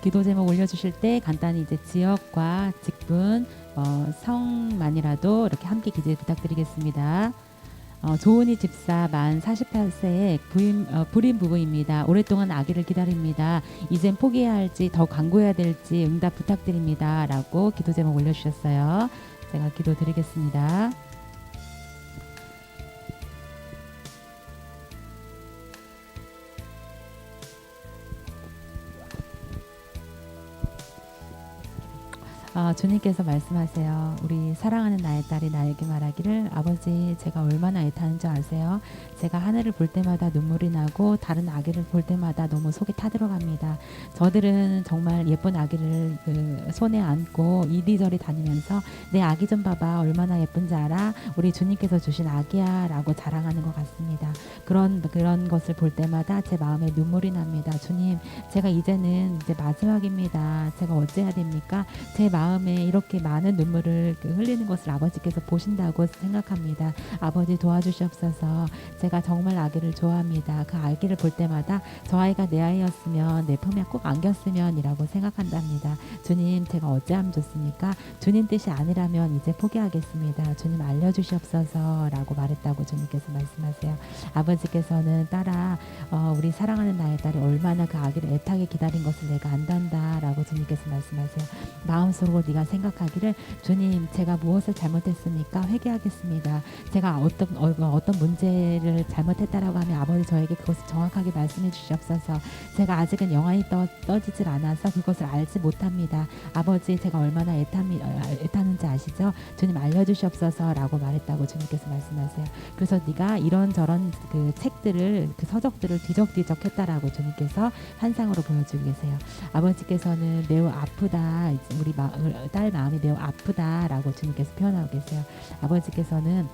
기도 제목 올려주실 때 간단히 이제 지역과 직분, 성만이라도 이렇게 함께 기재 부탁드리겠습니다. 조은희 집사 만 48세의 불임 부부입니다. 오랫동안 아기를 기다립니다. 이젠 포기해야 할지 더 강구해야 될지 응답 부탁드립니다. 라고 기도 제목 올려주셨어요. 제가 기도 드리겠습니다. 주님께서 말씀하세요. 우리 사랑하는 나의 딸이 나에게 말하기를 아버지 제가 얼마나 애타는 줄 아세요? 제가 하늘을 볼 때마다 눈물이 나고 다른 아기를 볼 때마다 너무 속이 타들어갑니다. 저들은 정말 예쁜 아기를 그 손에 안고 이리저리 다니면서 내 아기 좀 봐봐 얼마나 예쁜지 알아? 우리 주님께서 주신 아기야 라고 자랑하는 것 같습니다. 그런 것을 볼 때마다 제 마음에 눈물이 납니다. 주님 제가 이제는 이제 마지막입니다. 제가 어찌해야 됩니까? 제 마음에 이렇게 많은 눈물을 흘리는 것을 아버지께서 보신다고 생각합니다. 아버지 도와주시옵소서. 제가 정말 아기를 좋아합니다. 그 아기를 볼 때마다 저 아이가 내 아이였으면 내 품에 꼭 안겼으면 이라고 생각한답니다. 주님 제가 어찌하면 좋습니까? 주님 뜻이 아니라면 이제 포기하겠습니다. 주님 알려주시옵소서 라고 말했다고 주님께서 말씀하세요. 아버지께서는 딸아 우리 사랑하는 나의 딸이 얼마나 그 아기를 애타게 기다린 것을 내가 안단다 라고 주님께서 말씀하세요. 마음속으로 네가 생각하기를 주님 제가 무엇을 잘못했습니까? 회개하겠습니다. 제가 어떤 문제를 잘못했다라고 하면 아버지 저에게 그것을 정확하게 말씀해 주시옵소서. 제가 아직은 영안이 떠지질 않아서 그것을 알지 못합니다. 아버지 제가 얼마나 애타는지 아시죠? 주님 알려주시옵소서 라고 말했다고 주님께서 말씀하세요. 그래서 네가 이런저런 그 책들을 그 서적들을 뒤적뒤적 했다라고 주님께서 환상으로 보여주고 계세요. 아버지께서는 매우 아프다. 우리 딸 마음이 매우 아프다라고 주님께서 표현하고 계세요. 아버지께서는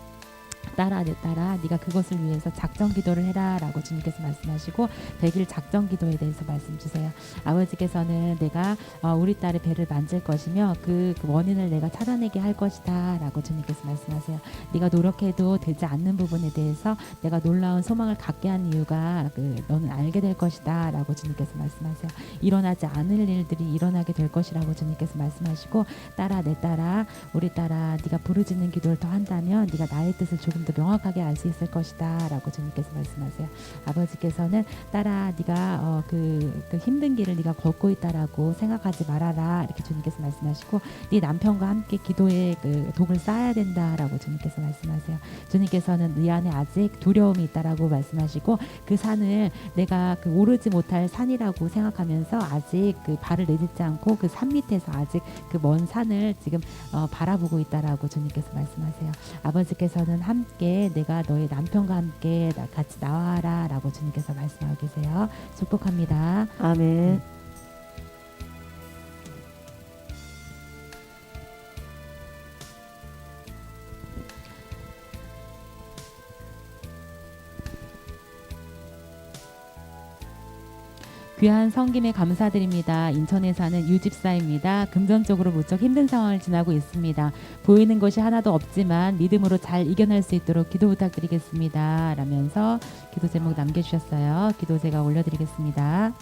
딸아 내 딸아 네가 그것을 위해서 작정 기도를 해라 라고 주님께서 말씀하시고 100일 작정 기도에 대해서 말씀 주세요. 아버지께서는 내가 우리 딸의 배를 만질 것이며 그 원인을 내가 찾아내게 할 것이다 라고 주님께서 말씀하세요. 네가 노력해도 되지 않는 부분에 대해서 내가 놀라운 소망을 갖게 한 이유가 너는 알게 될 것이다 라고 주님께서 말씀하세요. 일어나지 않을 일들이 일어나게 될 것이라고 주님께서 말씀하시고 딸아 내 딸아 우리 딸아 네가 부르짖는 기도를 더 한다면 네가 나의 뜻을 조금 더 명확하게 알 수 있을 것이다 라고 주님께서 말씀하세요. 아버지께서는 딸아 네가 그 힘든 길을 네가 걷고 있다라고 생각하지 말아라 이렇게 주님께서 말씀하시고 네 남편과 함께 기도의 그 독을 쌓아야 된다라고 주님께서 말씀하세요. 주님께서는 네 안에 아직 두려움이 있다라고 말씀하시고 그 산을 내가 그 오르지 못할 산이라고 생각하면서 아직 그 발을 내딛지 않고 그 산 밑에서 아직 그 먼 산을 지금 바라보고 있다라고 주님께서 말씀하세요. 아버지께서는 함께 내가 너의 남편과 함께 같이 나와라 라고 주님께서 말씀하고 계세요. 축복합니다. 아멘. 귀한 성김에 감사드립니다. 인천에 사는 유집사입니다. 금전적으로 무척 힘든 상황을 지나고 있습니다. 보이는 것이 하나도 없지만 믿음으로 잘 이겨낼 수 있도록 기도 부탁드리겠습니다. 라면서 기도 제목 남겨주셨어요. 기도 제가 올려드리겠습니다.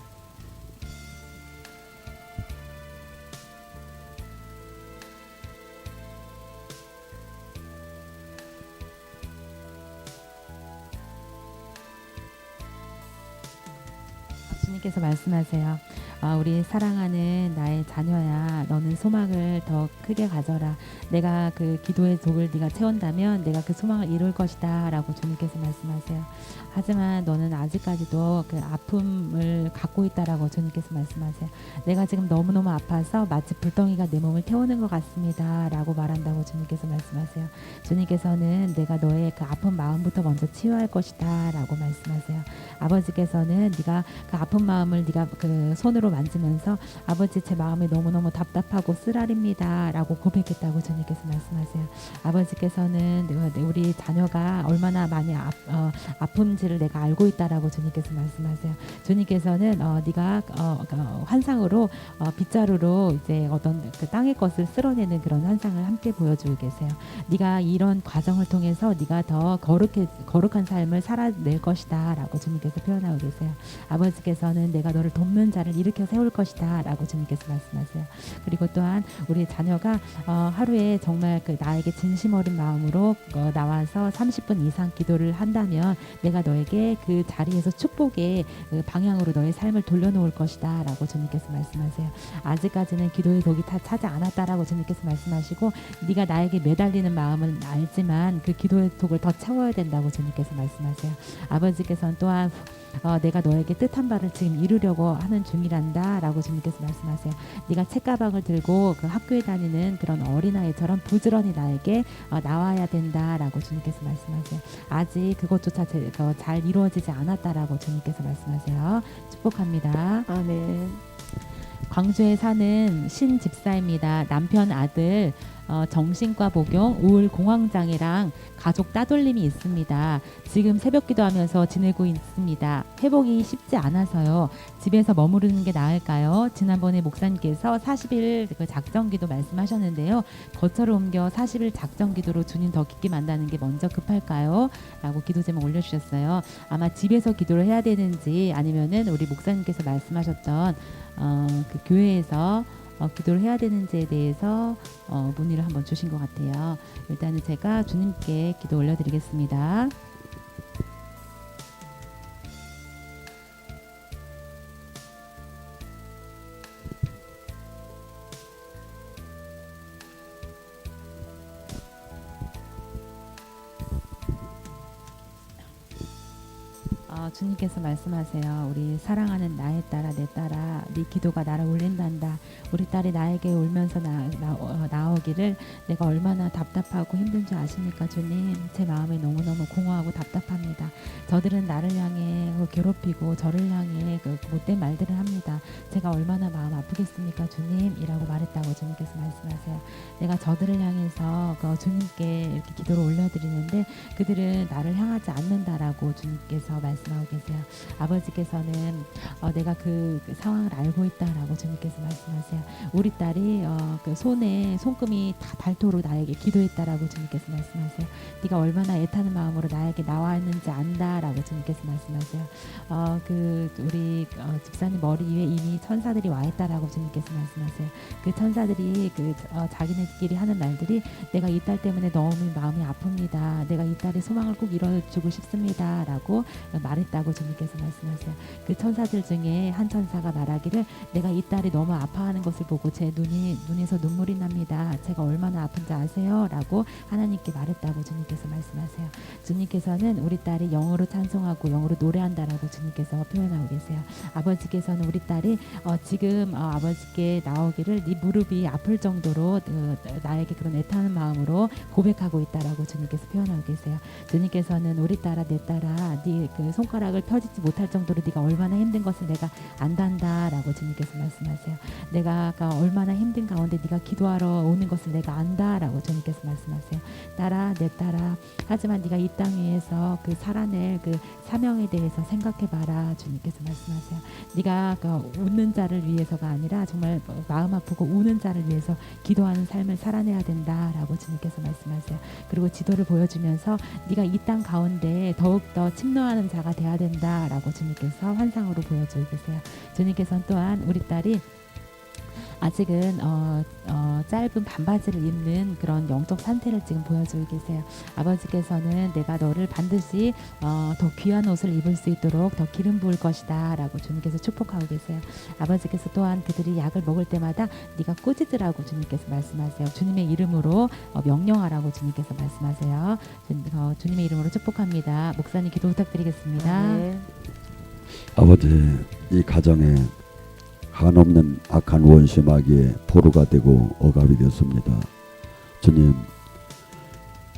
주님께서 말씀하세요. 우리 사랑하는 나의 자녀야 너는 소망을 더 크게 가져라. 내가 그 기도의 독을 네가 채운다면 내가 그 소망을 이룰 것이다 라고 주님께서 말씀하세요. 하지만 너는 아직까지도 그 아픔을 갖고 있다라고 주님께서 말씀하세요. 내가 지금 너무너무 아파서 마치 불덩이가 내 몸을 태우는 것 같습니다 라고 말한다고 주님께서 말씀하세요. 주님께서는 내가 너의 그 아픈 마음부터 먼저 치유할 것이다 라고 말씀하세요. 아버지께서는 네가 그 아픈 마음을 네가 그 손으로 만지면서 아버지 제 마음이 너무너무 답답하고 쓰라립니다 라고 고백했다고 주님께서 말씀하세요. 아버지께서는 우리 자녀가 얼마나 많이 아픈지를 내가 알고 있다라고 주님께서 말씀하세요. 주님께서는 네가 환상으로 빗자루로 이제 어떤 그 땅의 것을 쓸어내는 그런 환상을 함께 보여주고 계세요. 네가 이런 과정을 통해서 네가 더 거룩한 삶을 살아낼 것이다 라고 주님께서 표현하고 계세요. 아버지께서는 내가 너를 돕는 자를 일으켜 세울 것이다 라고 주님께서 말씀하세요. 그리고 또한 우리 자녀가 하루에 정말 그 나에게 진심 어린 마음으로 나와서 30분 이상 기도를 한다면 내가 너에게 그 자리에서 축복의 그 방향으로 너의 삶을 돌려놓을 것이다 라고 주님께서 말씀하세요. 아직까지는 기도의 독이 다 차지 않았다라고 주님께서 말씀하시고 네가 나에게 매달리는 마음은 알지만 그 기도의 독을 더 채워야 된다고 주님께서 말씀하세요. 아버지께서는 또한 내가 너에게 뜻한 바를 지금 이루려고 하는 중이란다 라고 주님께서 말씀하세요. 네가 책가방을 들고 그 학교에 다니는 그런 어린아이처럼 부지런히 나에게 나와야 된다 라고 주님께서 말씀하세요. 아직 그것조차 잘 이루어지지 않았다라고 주님께서 말씀하세요. 축복합니다. 아멘. 광주에 사는 신 집사입니다. 남편 아들 정신과 복용, 우울 공황장애랑 가족 따돌림이 있습니다. 지금 새벽 기도하면서 지내고 있습니다. 회복이 쉽지 않아서요. 집에서 머무르는 게 나을까요? 지난번에 목사님께서 40일 그 작정기도 말씀하셨는데요. 거처를 옮겨 40일 작정기도로 주님 더 깊게 만나는 게 먼저 급할까요? 라고 기도 제목 올려주셨어요. 아마 집에서 기도를 해야 되는지 아니면은 우리 목사님께서 말씀하셨던 그 교회에서 기도를 해야 되는지에 대해서 문의를 한번 주신 것 같아요. 일단은 제가 주님께 기도 올려드리겠습니다. 주님께서 말씀하세요. 우리 사랑하는 나의 딸아, 내 딸아, 네 기도가 나를 울린단다. 우리 딸이 나에게 울면서 나오기를 내가 얼마나 답답하고 힘든 줄 아십니까, 주님? 제 마음이 너무너무 공허하고 답답합니다. 저들은 나를 향해 괴롭히고 저를 향해 못된 말들을 합니다. 제가 얼마나 마음 아프겠습니까, 주님? 이라고 말했다고 주님께서 말씀하세요. 내가 저들을 향해서 주님께 이렇게 기도를 올려드리는데 그들은 나를 향하지 않는다라고 주님께서 말씀하고 계세요. 아버지께서는 내가 그 상황을 알고 있다라고 주님께서 말씀하세요. 우리 딸이 그 손금이 다 닳도록 나에게 기도했다라고 주님께서 말씀하세요. 네가 얼마나 애타는 마음으로 나에게 나왔는지 안다라고 주님께서 말씀하세요. 우리 집사님 머리 위에 이미 천사들이 와 있다라고 주님께서 말씀하세요. 그 천사들이 자기네끼리 하는 말들이 내가 이 딸 때문에 너무 마음이 아픕니다. 내가 이 딸의 소망을 꼭 이뤄주고 싶습니다라고 말했다고 주님께서 말씀하세요. 그 천사들 중에 한 천사가 말하기를 내가 이 딸이 너무 아파하는 것을 보고 제 눈에서 눈물이 납니다. 제가 얼마나 아픈지 아세요? 라고 하나님께 말했다고 주님께서 말씀하세요. 주님께서는 우리 딸이 영어로 찬송하고 영어로 노래한다라고 주님께서 표현하고 계세요. 아버지께서는 우리 딸이 지금 아버지께 나오기를 네 무릎이 아플 정도로 나에게 그런 애타는 마음으로 고백하고 있다라고 주님께서 표현하고 계세요. 주님께서는 우리 딸아 내 딸아 네 그 손가락을 펴지지 못할 정도로 네가 얼마나 힘든 것을 내가 안단다라고 주님께서 말씀하세요. 내가 얼마나 힘든 가운데 네가 기도하러 오는 것을 내가 안다라고 주님께서 말씀하세요. 딸아 내 딸아 하지만 네가 이 땅 위에서 그 살아낼 그 사명에 대해서 생각해봐라 주님께서 말씀하세요. 네가 웃는 자를 위해서가 아니라 정말 마음 아프고 우는 자를 위해서 기도하는 삶을 살아내야 된다라고 주님께서 말씀하세요. 그리고 지도를 보여주면서 네가 이 땅 가운데 더욱더 침노하는 자가 돼야 된다라고 주님께서 환상으로 보여주고 계세요. 주님께서는 또한 우리 딸이 아직은 짧은 반바지를 입는 그런 영적 상태를 지금 보여주고 계세요. 아버지께서는 내가 너를 반드시 더 귀한 옷을 입을 수 있도록 더 기름 부을 것이다 라고 주님께서 축복하고 계세요. 아버지께서 또한 그들이 약을 먹을 때마다 네가 꾸짖으라고 주님께서 말씀하세요. 주님의 이름으로 명령하라고 주님께서 말씀하세요. 주님의 이름으로 축복합니다. 목사님 기도 부탁드리겠습니다. 네. 아버지, 이 가정에 한없는 악한 원수 마귀의 포로가 되고 억압이 되었습니다. 주님,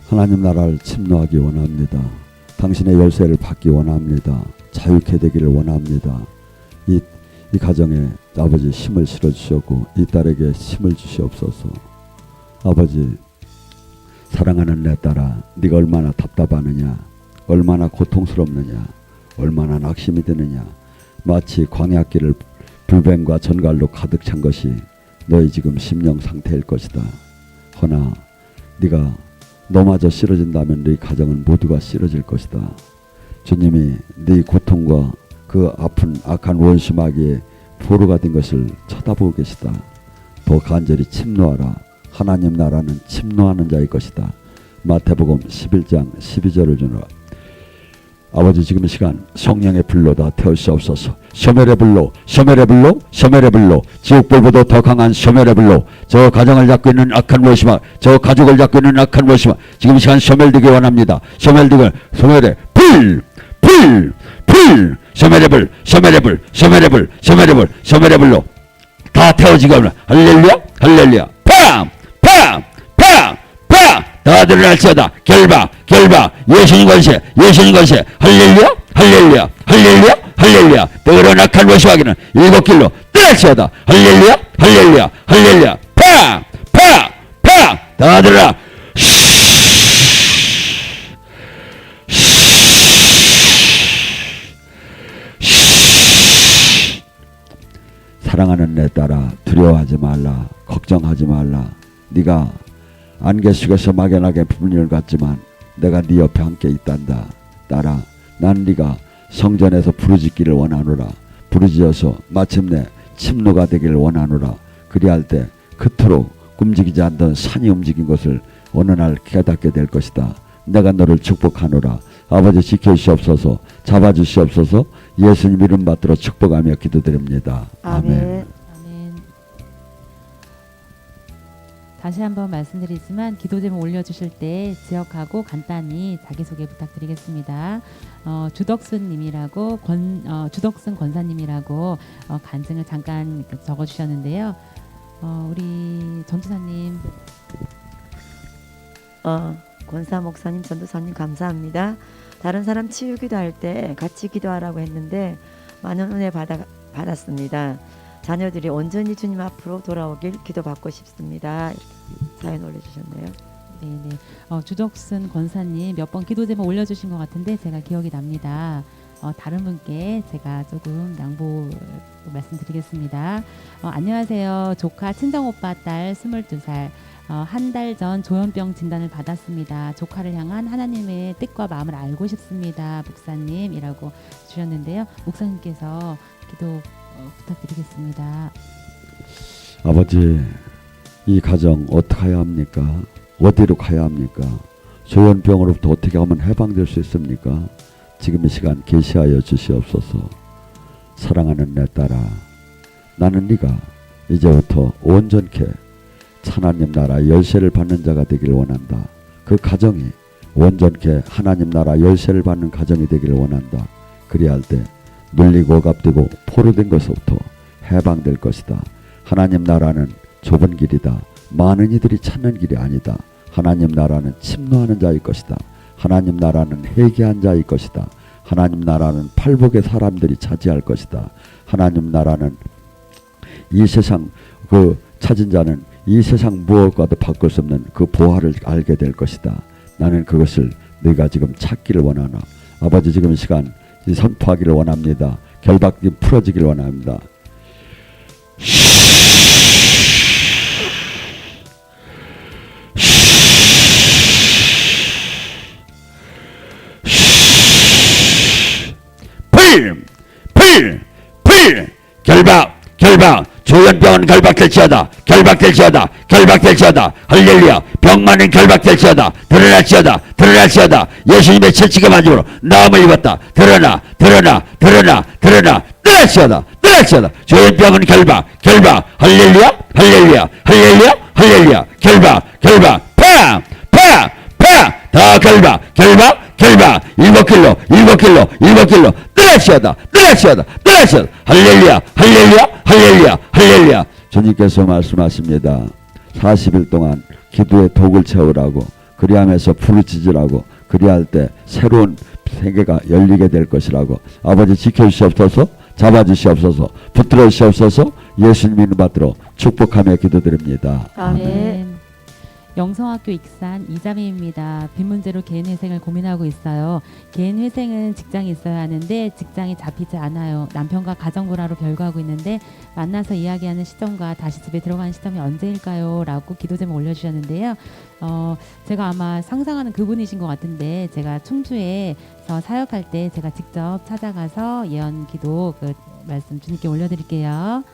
하나님 나라를 침노하기 원합니다. 당신의 열쇠를 받기 원합니다. 자유케 되기를 원합니다. 이 가정에 아버지 힘을 실어주시고 이 딸에게 힘을 주시옵소서. 아버지, 사랑하는 내 딸아, 네가 얼마나 답답하느냐, 얼마나 고통스럽느냐, 얼마나 낙심이 드느냐. 마치 광야길을 불뱀과 전갈로 가득 찬 것이 너의 지금 심령 상태일 것이다. 허나 네가 너마저 쓰러진다면 네 가정은 모두가 쓰러질 것이다. 주님이 네 고통과 그 아픈 악한 원수 마귀의 포로가 된 것을 쳐다보고 계시다. 더 간절히 침노하라. 하나님 나라는 침노하는 자일 것이다. 마태복음 11장 12절을 주노라. 아버지, 지금 이 시간 성령의 불로 다 태우시옵소서. 소멸의 불로, 소멸의 불로, 소멸의 불로, 지옥불보다 더 강한 소멸의 불로, 저 가정을 잡고 있는 악한 무엇이마, 저 가족을 잡고 있는 악한 무엇이마, 지금 이 시간 소멸되기 원합니다. 소멸의 불, 불, 불, 불 소멸해불로 다 태워지고 할렐루야 할렐루야 팡팡팡팡 다 드러날지어다 결박 예수님 권세 할렐루야 떠오른 악한 원수하기는 일곱 길로 떠날지어다 할렐루야 팡팡팡 다 드러나 사랑하는 내 딸아, 두려워하지 말라, 걱정하지 말라. 네가 안개 속에서 막연하게 분을 갖지만 내가 네 옆에 함께 있단다. 딸아, 난 네가 성전에서 부르짖기를 원하노라. 부르짖어서 마침내 침노가 되기를 원하노라. 그리할 때 그토록 움직이지 않던 산이 움직인 것을 어느 날 깨닫게 될 것이다. 내가 너를 축복하노라. 아버지 지켜주시옵소서, 잡아주시옵소서. 예수님 이름 받들어 축복하며 기도드립니다. 아멘. 아멘. 다시 한번 말씀드리지만 기도 제목 올려주실 때 지역하고 간단히 자기소개 부탁드리겠습니다. 주덕순 님이라고 주덕순 권사님이라고 간증을 잠깐 적어주셨는데요. 우리 전도사님. 권사 목사님, 전도사님 감사합니다. 다른 사람 치유 기도할 때 같이 기도하라고 했는데 많은 은혜 받았습니다. 자녀들이 온전히 주님 앞으로 돌아오길 기도받고 싶습니다. 이렇게 사연 올려주셨네요. 네네. 주덕순 권사님 몇 번 기도 제목 올려주신 것 같은데 제가 기억이 납니다. 다른 분께 제가 조금 양보 말씀드리겠습니다. 안녕하세요. 조카 친정오빠 딸 22살. 한 달 전 조현병 진단을 받았습니다. 조카를 향한 하나님의 뜻과 마음을 알고 싶습니다. 목사님이라고 주셨는데요. 목사님께서 기도 부탁드리겠습니다. 아버지, 이 가정 어떻게 해야 합니까? 어디로 가야 합니까? 조현병으로부터 어떻게 하면 해방될 수 있습니까? 지금 이 시간 계시하여 주시옵소서. 사랑하는 내 딸아, 나는 네가 이제부터 온전케 하나님 나라 열쇠를 받는 자가 되기를 원한다. 그 가정이 온전케 하나님 나라 열쇠를 받는 가정이 되기를 원한다. 그리할 때 눌리고 억압되고 포로된 것부터 해방될 것이다. 하나님 나라는 좁은 길이다. 많은 이들이 찾는 길이 아니다. 하나님 나라는 침노하는 자일 것이다. 하나님 나라는 회개한 자일 것이다. 하나님 나라는 팔복의 사람들이 차지할 것이다. 하나님 나라는 이 세상 찾은 자는 이 세상 무엇과도 바꿀 수 없는 그 보화를 알게 될 것이다. 나는 그것을 네가 지금 찾기를 원하나. 아버지, 지금 이 시간 선포하기를 원합니다. 결박이 풀어지기를 원합니다. 결박 조현병은 결박될지어다. 할렐루야. 병만은 결박될지어다. 드러날지어다. 예수님의 채찍의 만짐으로 나음을 입었다. 드러나. 떠날지어다. 조현병은 결박. 할렐루야. 결박. 다 결박. 일곱 길로 떠날지어다. 할렐루야. 주님께서 말씀하십니다. 40일 동안 기도의 독을 채우라고, 그리하면서 부르짖으라고, 그리할 때 새로운 세계가 열리게 될 것이라고. 아버지 지켜주시옵소서, 잡아주시옵소서, 붙들어 주시옵소서. 예수님 이름 받들어 축복하며 기도드립니다. 아멘. 영성학교 익산 이자매입니다. 빚 문제로 개인 회생을 고민하고 있어요. 개인 회생은 직장이 있어야 하는데 직장이 잡히지 않아요. 남편과 가정 불화로 별거하고 있는데 만나서 이야기하는 시점과 다시 집에 들어가는 시점이 언제일까요? 라고 기도 제목 올려주셨는데요. 제가 아마 상상하는 그분이신 것 같은데, 제가 충주에서 사역할 때 제가 직접 찾아가서 예언 기도 말씀 주님께 올려드릴게요.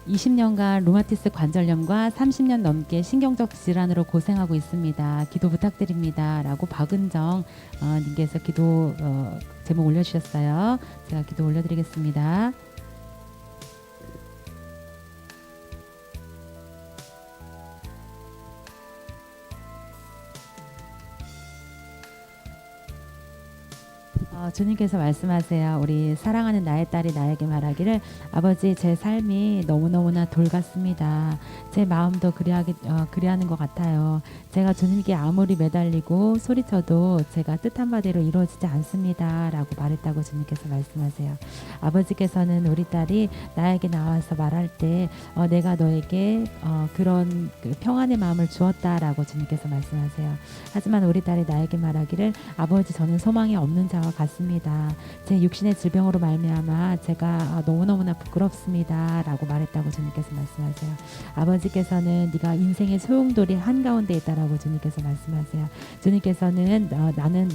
20년간 루마티스 관절염과 30년 넘게 신경적 질환으로 고생하고 있습니다. 기도 부탁드립니다. 라고 박은정 님께서 기도 제목 올려주셨어요. 제가 기도 올려드리겠습니다. 주님께서 말씀하세요. 우리 사랑하는 나의 딸이 나에게 말하기를 아버지 제 삶이 너무너무나 돌 같습니다. 제 마음도 그리하는 것 같아요. 제가 주님께 아무리 매달리고 소리쳐도 제가 뜻한 바대로 이루어지지 않습니다. 라고 말했다고 주님께서 말씀하세요. 아버지께서는 우리 딸이 나에게 나와서 말할 때 내가 너에게 그런 그 평안의 마음을 주었다라고 주님께서 말씀하세요. 하지만 우리 딸이 나에게 말하기를 아버지 저는 소망이 없는 자와 같습니다. 제 육신의 질병으로 말미암아 제가 너무너무나 부끄럽습니다. 라고 말했다고 주님께서 말씀하세요. 아버지께서는 네가 인생의 소용돌이 한가운데 있다라고 주님께서 말씀하세요. 주님께서는 나는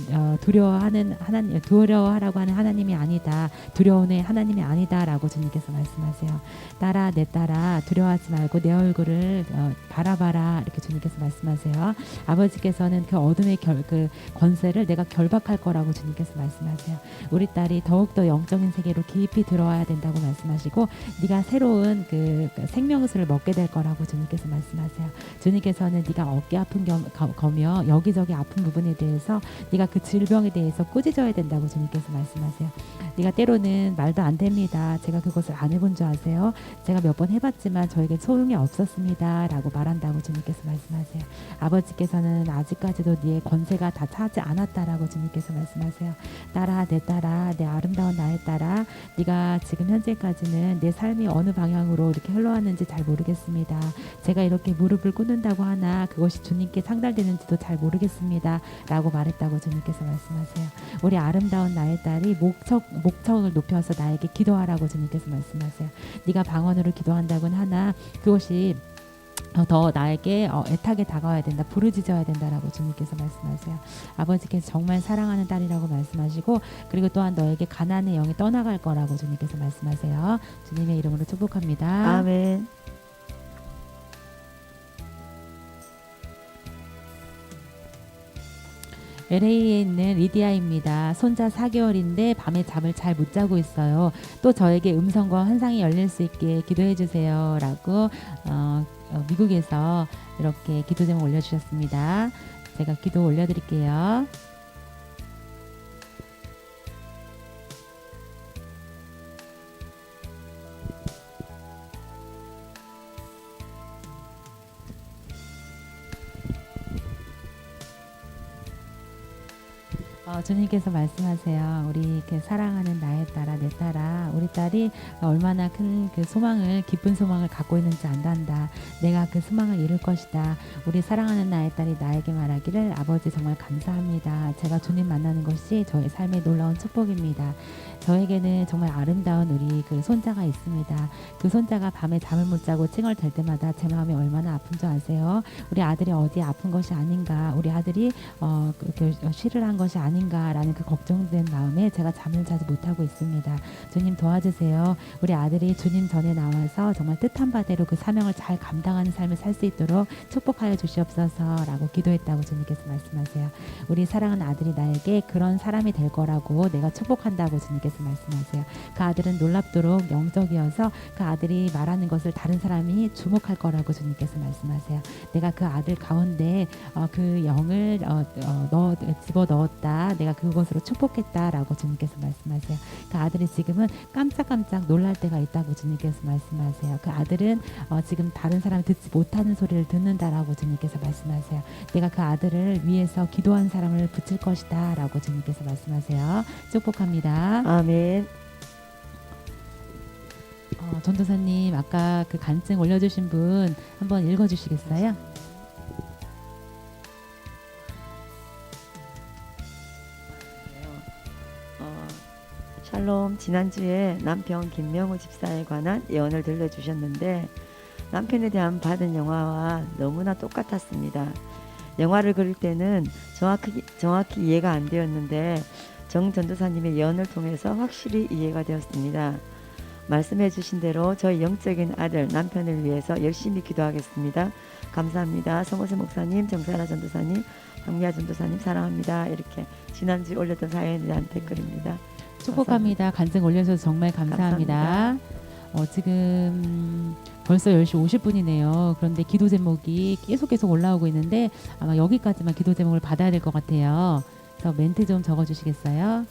두려워하라고 하는 하나님이 아니다. 두려움의 하나님이 아니다. 라고 주님께서 말씀하세요. 딸아 내 딸아 두려워하지 말고 내 얼굴을 바라봐라. 이렇게 주님께서 말씀하세요. 아버지께서는 그 어둠의 그 권세를 내가 결박할 거라고 주님께서 말씀하세요. 우리 딸이 더욱더 영적인 세계로 깊이 들어와야 된다고 말씀하시고 네가 새로운 그 생명수를 먹게 될 거라고 주님께서 말씀하세요. 주님께서는 네가 어깨 아픈 거며 여기저기 아픈 부분에 대해서 네가 그 질병에 대해서 꾸짖어야 된다고 주님께서 말씀하세요. 네가 때로는 말도 안 됩니다. 제가 그것을 안 해본 줄 아세요? 제가 몇 번 해봤지만 저에게 소용이 없었습니다. 라고 말한다고 주님께서 말씀하세요. 아버지께서는 아직까지도 네의 권세가 다 차지 않았다라고 주님께서 말씀하세요. 딸아 내 딸아 내 아름다운 나의 딸아 네가 지금 현재까지는 내 삶이 어느 방향으로 이렇게 흘러왔는지 잘 모르겠습니다. 제가 이렇게 무릎을 꿇는다고 하나 그것이 주님께 상달되는지도 잘 모르겠습니다. 라고 말했다고 주님께서 말씀하세요. 우리 아름다운 나의 딸이 목청을 높여서 나에게 기도하라고 주님께서 말씀하세요. 네가 방언으로 기도한다고는 하나 그것이 더 나에게 애타게 다가와야 된다. 부르짖어야 된다라고 주님께서 말씀하세요. 아버지께서 정말 사랑하는 딸이라고 말씀하시고 그리고 또한 너에게 가난의 영이 떠나갈 거라고 주님께서 말씀하세요. 주님의 이름으로 축복합니다. 아멘. LA에 있는 리디아입니다. 손자 4개월인데 밤에 잠을 잘 못 자고 있어요. 또 저에게 음성과 환상이 열릴 수 있게 기도해 주세요. 라고 미국에서 이렇게 기도 제목 올려주셨습니다. 제가 기도 올려드릴게요. 주님께서 말씀하세요. 우리 이렇게 사랑하는 나의 딸아 내 딸아 우리 딸이 얼마나 큰 그 소망을 기쁜 소망을 갖고 있는지 안단다. 내가 그 소망을 이룰 것이다. 우리 사랑하는 나의 딸이 나에게 말하기를 아버지 정말 감사합니다. 제가 주님 만나는 것이 저의 삶의 놀라운 축복입니다. 저에게는 정말 아름다운 우리 그 손자가 있습니다. 그 손자가 밤에 잠을 못 자고 칭얼댈 때마다 제 마음이 얼마나 아픈 줄 아세요? 우리 아들이 어디 아픈 것이 아닌가 우리 아들이 쉬를 한 것이 아닌가라는 그 걱정된 마음에 제가 잠을 자지 못하고 있습니다. 주님 도와주세요. 우리 아들이 주님 전에 나와서 정말 뜻한 바대로 그 사명을 잘 감당하는 삶을 살 수 있도록 축복하여 주시옵소서라고 기도했다고 주님께서 말씀하세요. 우리 사랑하는 아들이 나에게 그런 사람이 될 거라고 내가 축복한다고 주님께서 말씀하세요. 그 아들은 놀랍도록 영적이어서 그 아들이 말하는 것을 다른 사람이 주목할 거라고 주님께서 말씀하세요. 내가 그 아들 가운데 그 영을 집어 넣었다. 내가 그것으로 축복했다라고 주님께서 말씀하세요. 그 아들이 지금은 깜짝깜짝 놀랄 때가 있다고 주님께서 말씀하세요. 그 아들은 지금 다른 사람이 듣지 못하는 소리를 듣는다라고 주님께서 말씀하세요. 내가 그 아들을 위해서 기도한 사람을 붙일 것이다 라고 주님께서 말씀하세요. 축복합니다. 아멘. 전도사님 아까 그 간증 올려주신 분 한번 읽어주시겠어요? 샬롬. 지난주에 남편 김명우 집사에 관한 예언을 들려주셨는데 남편에 대한 받은 영화와 너무나 똑같았습니다. 영화를 그릴 때는 정확히 이해가 안 되었는데 정 전도사님의 예언을 통해서 확실히 이해가 되었습니다. 말씀해 주신 대로 저희 영적인 아들 남편을 위해서 열심히 기도하겠습니다. 감사합니다. 성호세 목사님, 정사라 전도사님, 박미아 전도사님 사랑합니다. 이렇게 지난주에 올렸던 사연에 대한 댓글입니다. 축복합니다. 간증 올려주셔서 정말 감사합니다. 지금 벌써 10시 50분이네요. 그런데 기도 제목이 계속 올라오고 있는데 아마 여기까지만 기도 제목을 받아야 될 것 같아요. 그래서 멘트 좀 적어주시겠어요?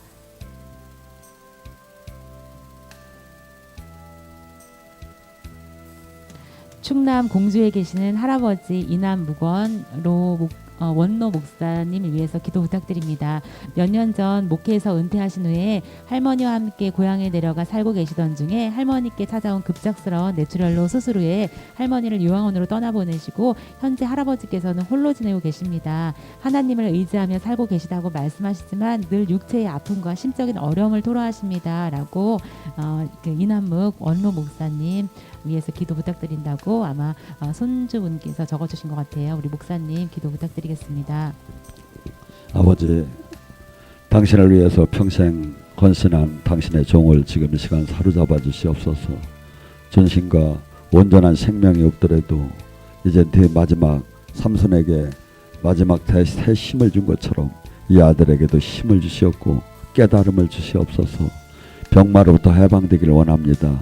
충남 공주에 계시는 할아버지 이남무건 원로 목사님을 위해서 기도 부탁드립니다. 몇 년 전 목회에서 은퇴하신 후에 할머니와 함께 고향에 내려가 살고 계시던 중에 할머니께 찾아온 급작스러운 뇌출혈로 수술 후에 할머니를 요양원으로 떠나보내시고 현재 할아버지께서는 홀로 지내고 계십니다. 하나님을 의지하며 살고 계시다고 말씀하시지만 늘 육체의 아픔과 심적인 어려움을 토로하십니다. 라고 그 이남묵 원로 목사님 위해서 기도 부탁드린다고 아마 손주분께서 적어주신 것 같아요. 우리 목사님 기도 부탁드리겠습니다. 아버지, 당신을 위해서 평생 헌신한 당신의 종을 지금 이 시간 사로잡아 주시옵소서. 전신과 온전한 생명이 없더라도 이제 네 마지막 삼손에게 마지막 새 힘을 준 것처럼 이 아들에게도 힘을 주시옵고 깨달음을 주시옵소서. 병마로부터 해방되기를 원합니다.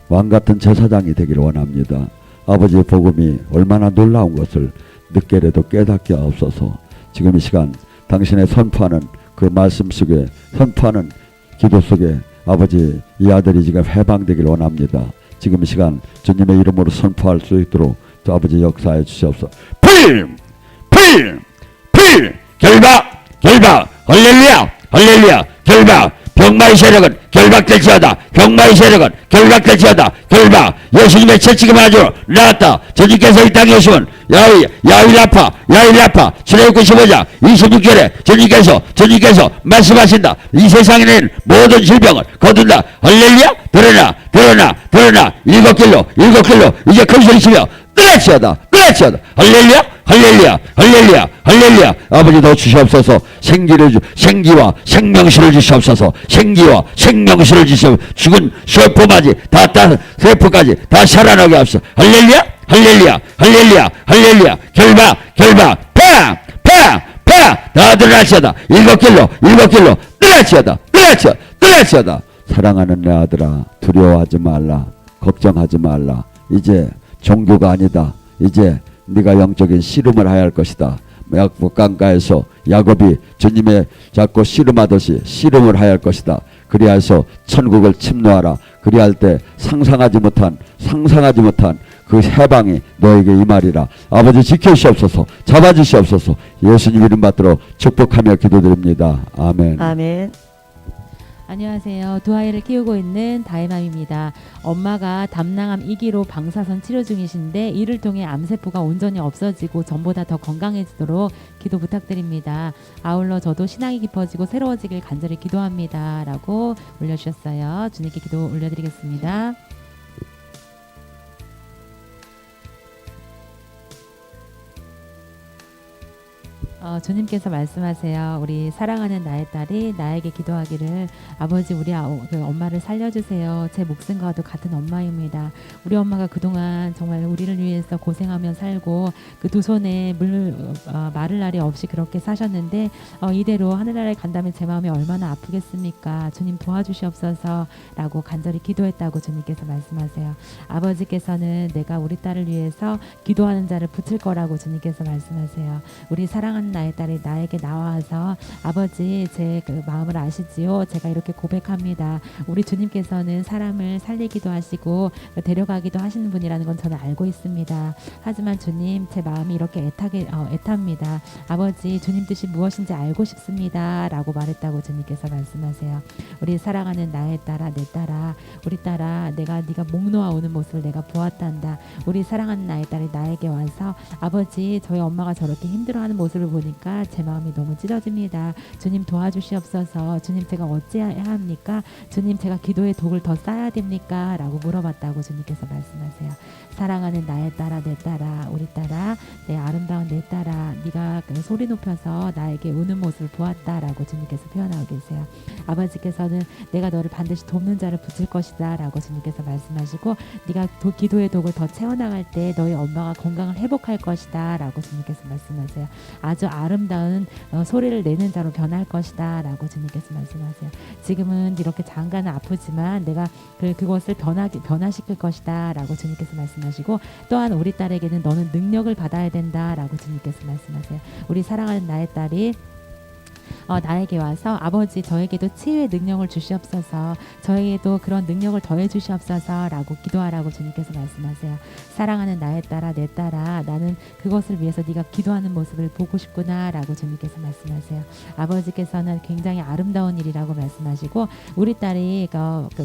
왕같은 제사장이 되기를 원합니다. 아버지의 복음이 얼마나 놀라운 것을 늦게라도 깨닫게 하옵소서. 지금 이 시간 당신의 선포하는 그 말씀 속에 선포하는 기도 속에 아버지 이 아들이 지금 해방되기를 원합니다. 지금 이 시간 주님의 이름으로 선포할 수 있도록 또 아버지 역사해 주시옵소서. 불! 결박! 할렐루야! 결박! 병마의 세력은 결박될지어다. 결박. 예수님의 채찍을 맞으러 나갔다. 주님께서 이 땅에 오시면 야일라파 출애굽기 15장 26절에 주님께서 말씀하신다. 이 세상에 있는 모든 질병을 거둔다. 할렐루야. 드러나 일곱 길로 이제 큰 소리치며 뜨라치어다. 할렐루야. 아버지도 주시옵소서. 생기와 생명수를 주시옵소서. 죽은 세포까지 다 살아나게 하옵소서. 할렐루야. 결박. 다 드러나치어다. 일곱 길로 뜨라치어다. 사랑하는 내 아들아, 두려워하지 말라. 걱정하지 말라. 이제 종교가 아니다. 이제 네가 영적인 씨름을 해야 할 것이다. 약복강가에서 야곱이 주님의 자꾸 씨름하듯이 씨름을 해야 할 것이다. 그리하여서 천국을 침노하라. 그리할 때 상상하지 못한 그 해방이 너에게 임하리라. 아버지 지켜주시옵소서. 잡아주시옵소서. 예수님 이름 받들어 축복하며 기도드립니다. 아멘. 아멘. 안녕하세요. 두 아이를 키우고 있는 다혜맘입니다. 엄마가 담낭암 2기로 방사선 치료 중이신데 이를 통해 암세포가 온전히 없어지고 전보다 더 건강해지도록 기도 부탁드립니다. 아울러 저도 신앙이 깊어지고 새로워지길 간절히 기도합니다. 라고 올려주셨어요. 주님께 기도 올려드리겠습니다. 주님께서 말씀하세요. 우리 사랑하는 나의 딸이 나에게 기도하기를 아버지 우리 그 엄마를 살려주세요. 제 목숨과도 같은 엄마입니다. 우리 엄마가 그동안 정말 우리를 위해서 고생하며 살고 그 두 손에 마를 날이 없이 그렇게 사셨는데 이대로 하늘나라에 간다면 제 마음이 얼마나 아프겠습니까? 주님 도와주시옵소서 라고 간절히 기도했다고 주님께서 말씀하세요. 아버지께서는 내가 우리 딸을 위해서 기도하는 자를 붙일 거라고 주님께서 말씀하세요. 우리 사랑하는 나의 딸이 나에게 나와서 아버지 제 그 마음을 아시지요. 제가 이렇게 고백합니다. 우리 주님께서는 사람을 살리기도 하시고 데려가기도 하시는 분이라는 건 저는 알고 있습니다. 하지만 주님 제 마음이 이렇게 애탑니다. 아버지 주님 뜻이 무엇인지 알고 싶습니다. 라고 말했다고 주님께서 말씀하세요. 우리 사랑하는 나의 딸아 내 딸아 우리 딸아 네가 목 놓아 오는 모습을 내가 보았단다. 우리 사랑하는 나의 딸이 나에게 와서 아버지 저희 엄마가 저렇게 힘들어하는 모습을 보니까 제 마음이 너무 찢어집니다. 주님 도와주시옵소서. 주님 제가 어찌해야 합니까? 주님 제가 기도의 독을 더 쌓아야 됩니까? 라고 물어봤다고 주님께서 말씀하세요. 사랑하는 나의 딸아 내 딸아 우리 딸아 내 아름다운 내 딸아 네가 소리 높여서 나에게 우는 모습을 보았다라고 주님께서 표현하고 계세요. 아버지께서는 내가 너를 반드시 돕는 자를 붙일 것이다 라고 주님께서 말씀하시고 네가 기도의 독을 더 채워나갈 때 너희 엄마가 건강을 회복할 것이다 라고 주님께서 말씀하세요. 아주 아름다운 소리를 내는 자로 변할 것이다 라고 주님께서 말씀하세요. 지금은 이렇게 장가는 아프지만 내가 그것을 변화시킬 것이다 라고 주님께서 말씀하시고 또한 우리 딸에게는 너는 능력을 받아야 된다 라고 주님께서 말씀하세요. 우리 사랑하는 나의 딸이 나에게 와서 아버지 저에게도 치유의 능력을 주시옵소서, 저에게도 그런 능력을 더해 주시옵소서라고 기도하라고 주님께서 말씀하세요. 사랑하는 나의 딸아, 내 딸아, 나는 그것을 위해서 네가 기도하는 모습을 보고 싶구나라고 주님께서 말씀하세요. 아버지께서는 굉장히 아름다운 일이라고 말씀하시고, 우리 딸이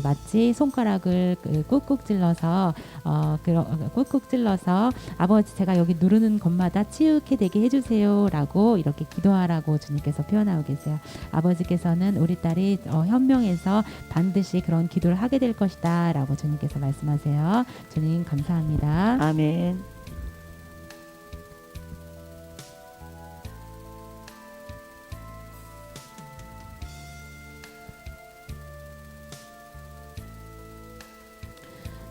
마치 손가락을 꾹꾹 찔러서 꾹꾹 찔러서 아버지 제가 여기 누르는 곳마다 치유케 되게 해주세요라고 이렇게 기도하라고 주님께서 표현하고 계세요. 아버지께서는 우리 딸이 현명해서 반드시 그런 기도를 하게 될 것이다라고 주님께서 말씀하세요. 주님 감사합니다. 아멘.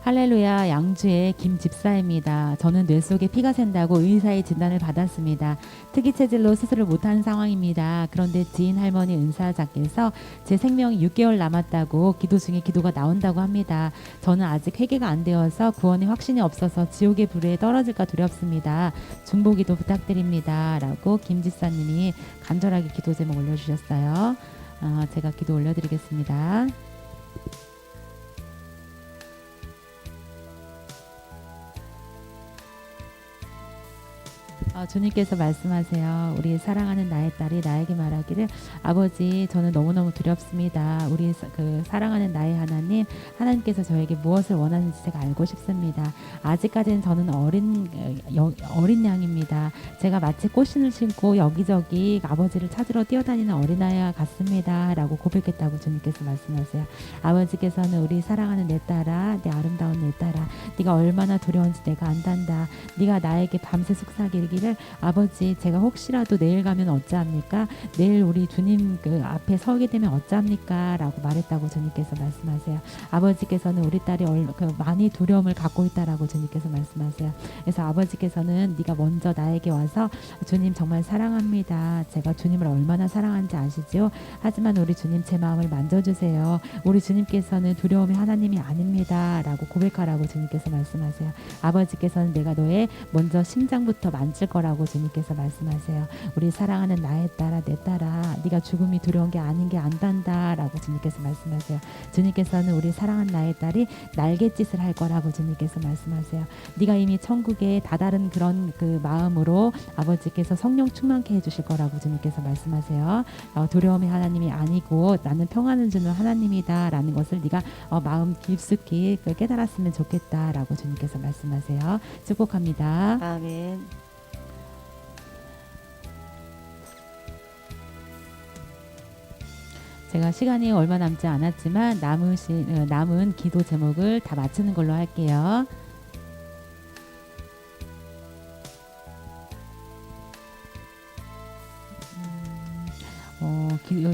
할렐루야, 양주의 김 집사입니다. 저는 뇌 속에 피가 샌다고 의사의 진단을 받았습니다. 특이 체질로 수술을 못한 상황입니다. 그런데 지인 할머니 은사자께서 제 생명이 6개월 남았다고 기도 중에 기도가 나온다고 합니다. 저는 아직 회개가 안 되어서 구원의 확신이 없어서 지옥의 불에 떨어질까 두렵습니다. 중보기도 부탁드립니다. 라고 김 집사님이 간절하게 기도 제목 올려주셨어요. 제가 기도 올려드리겠습니다. 주님께서 말씀하세요. 우리 사랑하는 나의 딸이 나에게 말하기를, 아버지 저는 너무너무 두렵습니다. 우리 사랑하는 나의 하나님께서 저에게 무엇을 원하는지 제가 알고 싶습니다. 아직까지는 저는 어린 양입니다. 제가 마치 꽃신을 신고 여기저기 아버지를 찾으러 뛰어다니는 어린아이와 같습니다. 라고 고백했다고 주님께서 말씀하세요. 아버지께서는 우리 사랑하는 내 딸아, 내 아름다운 내 딸아, 네가 얼마나 두려운지 내가 안단다. 네가 나에게 밤새 속삭이기를, 아버지 제가 혹시라도 내일 가면 어찌합니까? 내일 우리 주님 앞에 서게 되면 어찌합니까? 라고 말했다고 주님께서 말씀하세요. 아버지께서는 우리 딸이 많이 두려움을 갖고 있다라고 주님께서 말씀하세요. 그래서 아버지께서는 네가 먼저 나에게 와서 주님 정말 사랑합니다. 제가 주님을 얼마나 사랑하는지 아시죠? 하지만 우리 주님 제 마음을 만져주세요. 우리 주님께서는 두려움의 하나님이 아닙니다. 라고 고백하라고 주님께서 말씀하세요. 아버지께서는 내가 너의 먼저 심장부터 만질 거라고 주님께서 말씀하세요. 우리 사랑하는 나의 딸아, 내 딸아, 네가 죽음이 두려운 게 아닌 게 안단다 라고 주님께서 말씀하세요. 주님께서는 우리 사랑하는 나의 딸이 날갯짓을 할 거라고 주님께서 말씀하세요. 네가 이미 천국에 다다른 그런 마음으로 아버지께서 성령 충만케 해주실 거라고 주님께서 말씀하세요. 두려움의 하나님이 아니고 나는 평안을 주는 하나님이다 라는 것을 네가 마음 깊숙이 깨달았으면 좋겠다 라고 주님께서 말씀하세요. 축복합니다. 아멘. 제가 시간이 얼마 남지 않았지만 남은 기도 제목을 다 맞추는 걸로 할게요.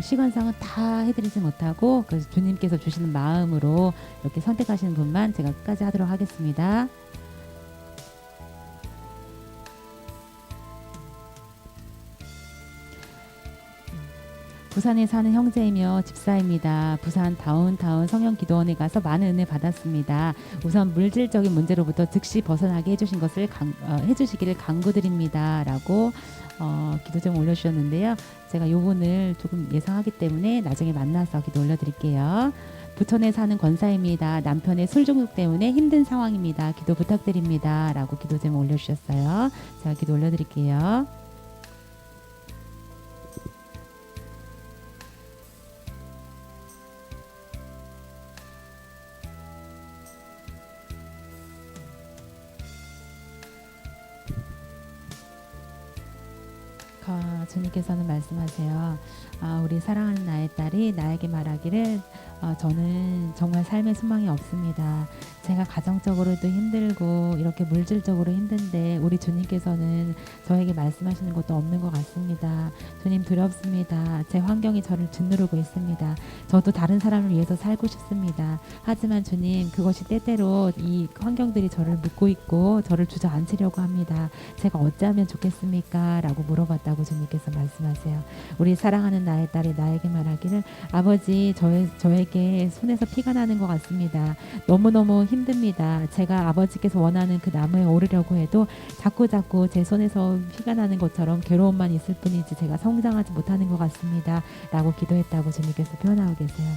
시간상은 다 해드리지 못하고 주님께서 주시는 마음으로 이렇게 선택하시는 분만 제가 끝까지 하도록 하겠습니다. 부산에 사는 형제이며 집사입니다. 부산 다운타운 성형기도원에 가서 많은 은혜 받았습니다. 우선 물질적인 문제로부터 즉시 벗어나게 해주시기를 간구드립니다. 라고 기도 좀 올려주셨는데요. 제가 요번을 조금 예상하기 때문에 나중에 만나서 기도 올려드릴게요. 부천에 사는 권사입니다. 남편의 술 중독 때문에 힘든 상황입니다. 기도 부탁드립니다. 라고 기도 좀 올려주셨어요. 제가 기도 올려드릴게요. 주님께서는 말씀하세요. 우리 사랑하는 나의 딸이 나에게 말하기를, 저는 정말 삶의 소망이 없습니다. 제가 가정적으로도 힘들고 이렇게 물질적으로 힘든데 우리 주님께서는 저에게 말씀하시는 것도 없는 것 같습니다. 주님 두렵습니다. 제 환경이 저를 짓누르고 있습니다. 저도 다른 사람을 위해서 살고 싶습니다. 하지만 주님, 그것이 때때로 이 환경들이 저를 묶고 있고 저를 주저앉히려고 합니다. 제가 어찌하면 좋겠습니까? 라고 물어봤다고 주님께서 말씀하세요. 우리 사랑하는 나의 딸이 나에게 말하기를, 아버지 저에게 아버지께 손에서 피가 나는 것 같습니다. 너무너무 힘듭니다. 제가 아버지께서 원하는 그 나무에 오르려고 해도 자꾸 제 손에서 피가 나는 것처럼 괴로움만 있을 뿐이지 제가 성장하지 못하는 것 같습니다. 라고 기도했다고 주님께서 표현하고 계세요.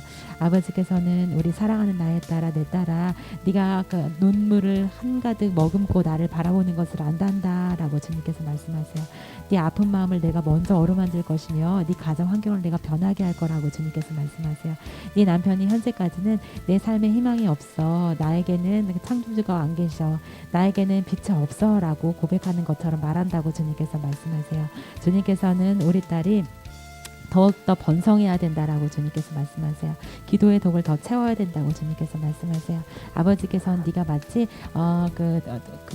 아버지께서는 우리 사랑하는 나의 딸아, 내 딸아, 네가 그 눈물을 한가득 머금고 나를 바라보는 것을 안단다 라고 주님께서 말씀하세요. 네 아픈 마음을 내가 먼저 어루만질 것이며 네 가정 환경을 내가 변하게 할 거라고 주님께서 말씀하세요. 네 남편이 현재까지는 내 삶에 희망이 없어, 나에게는 창조주가 안 계셔, 나에게는 빛이 없어 라고 고백하는 것처럼 말한다고 주님께서 말씀하세요. 주님께서는 우리 딸이 더욱더 번성해야 된다라고 주님께서 말씀하세요. 기도의 독을 더 채워야 된다고 주님께서 말씀하세요. 아버지께서는 네가 마치 그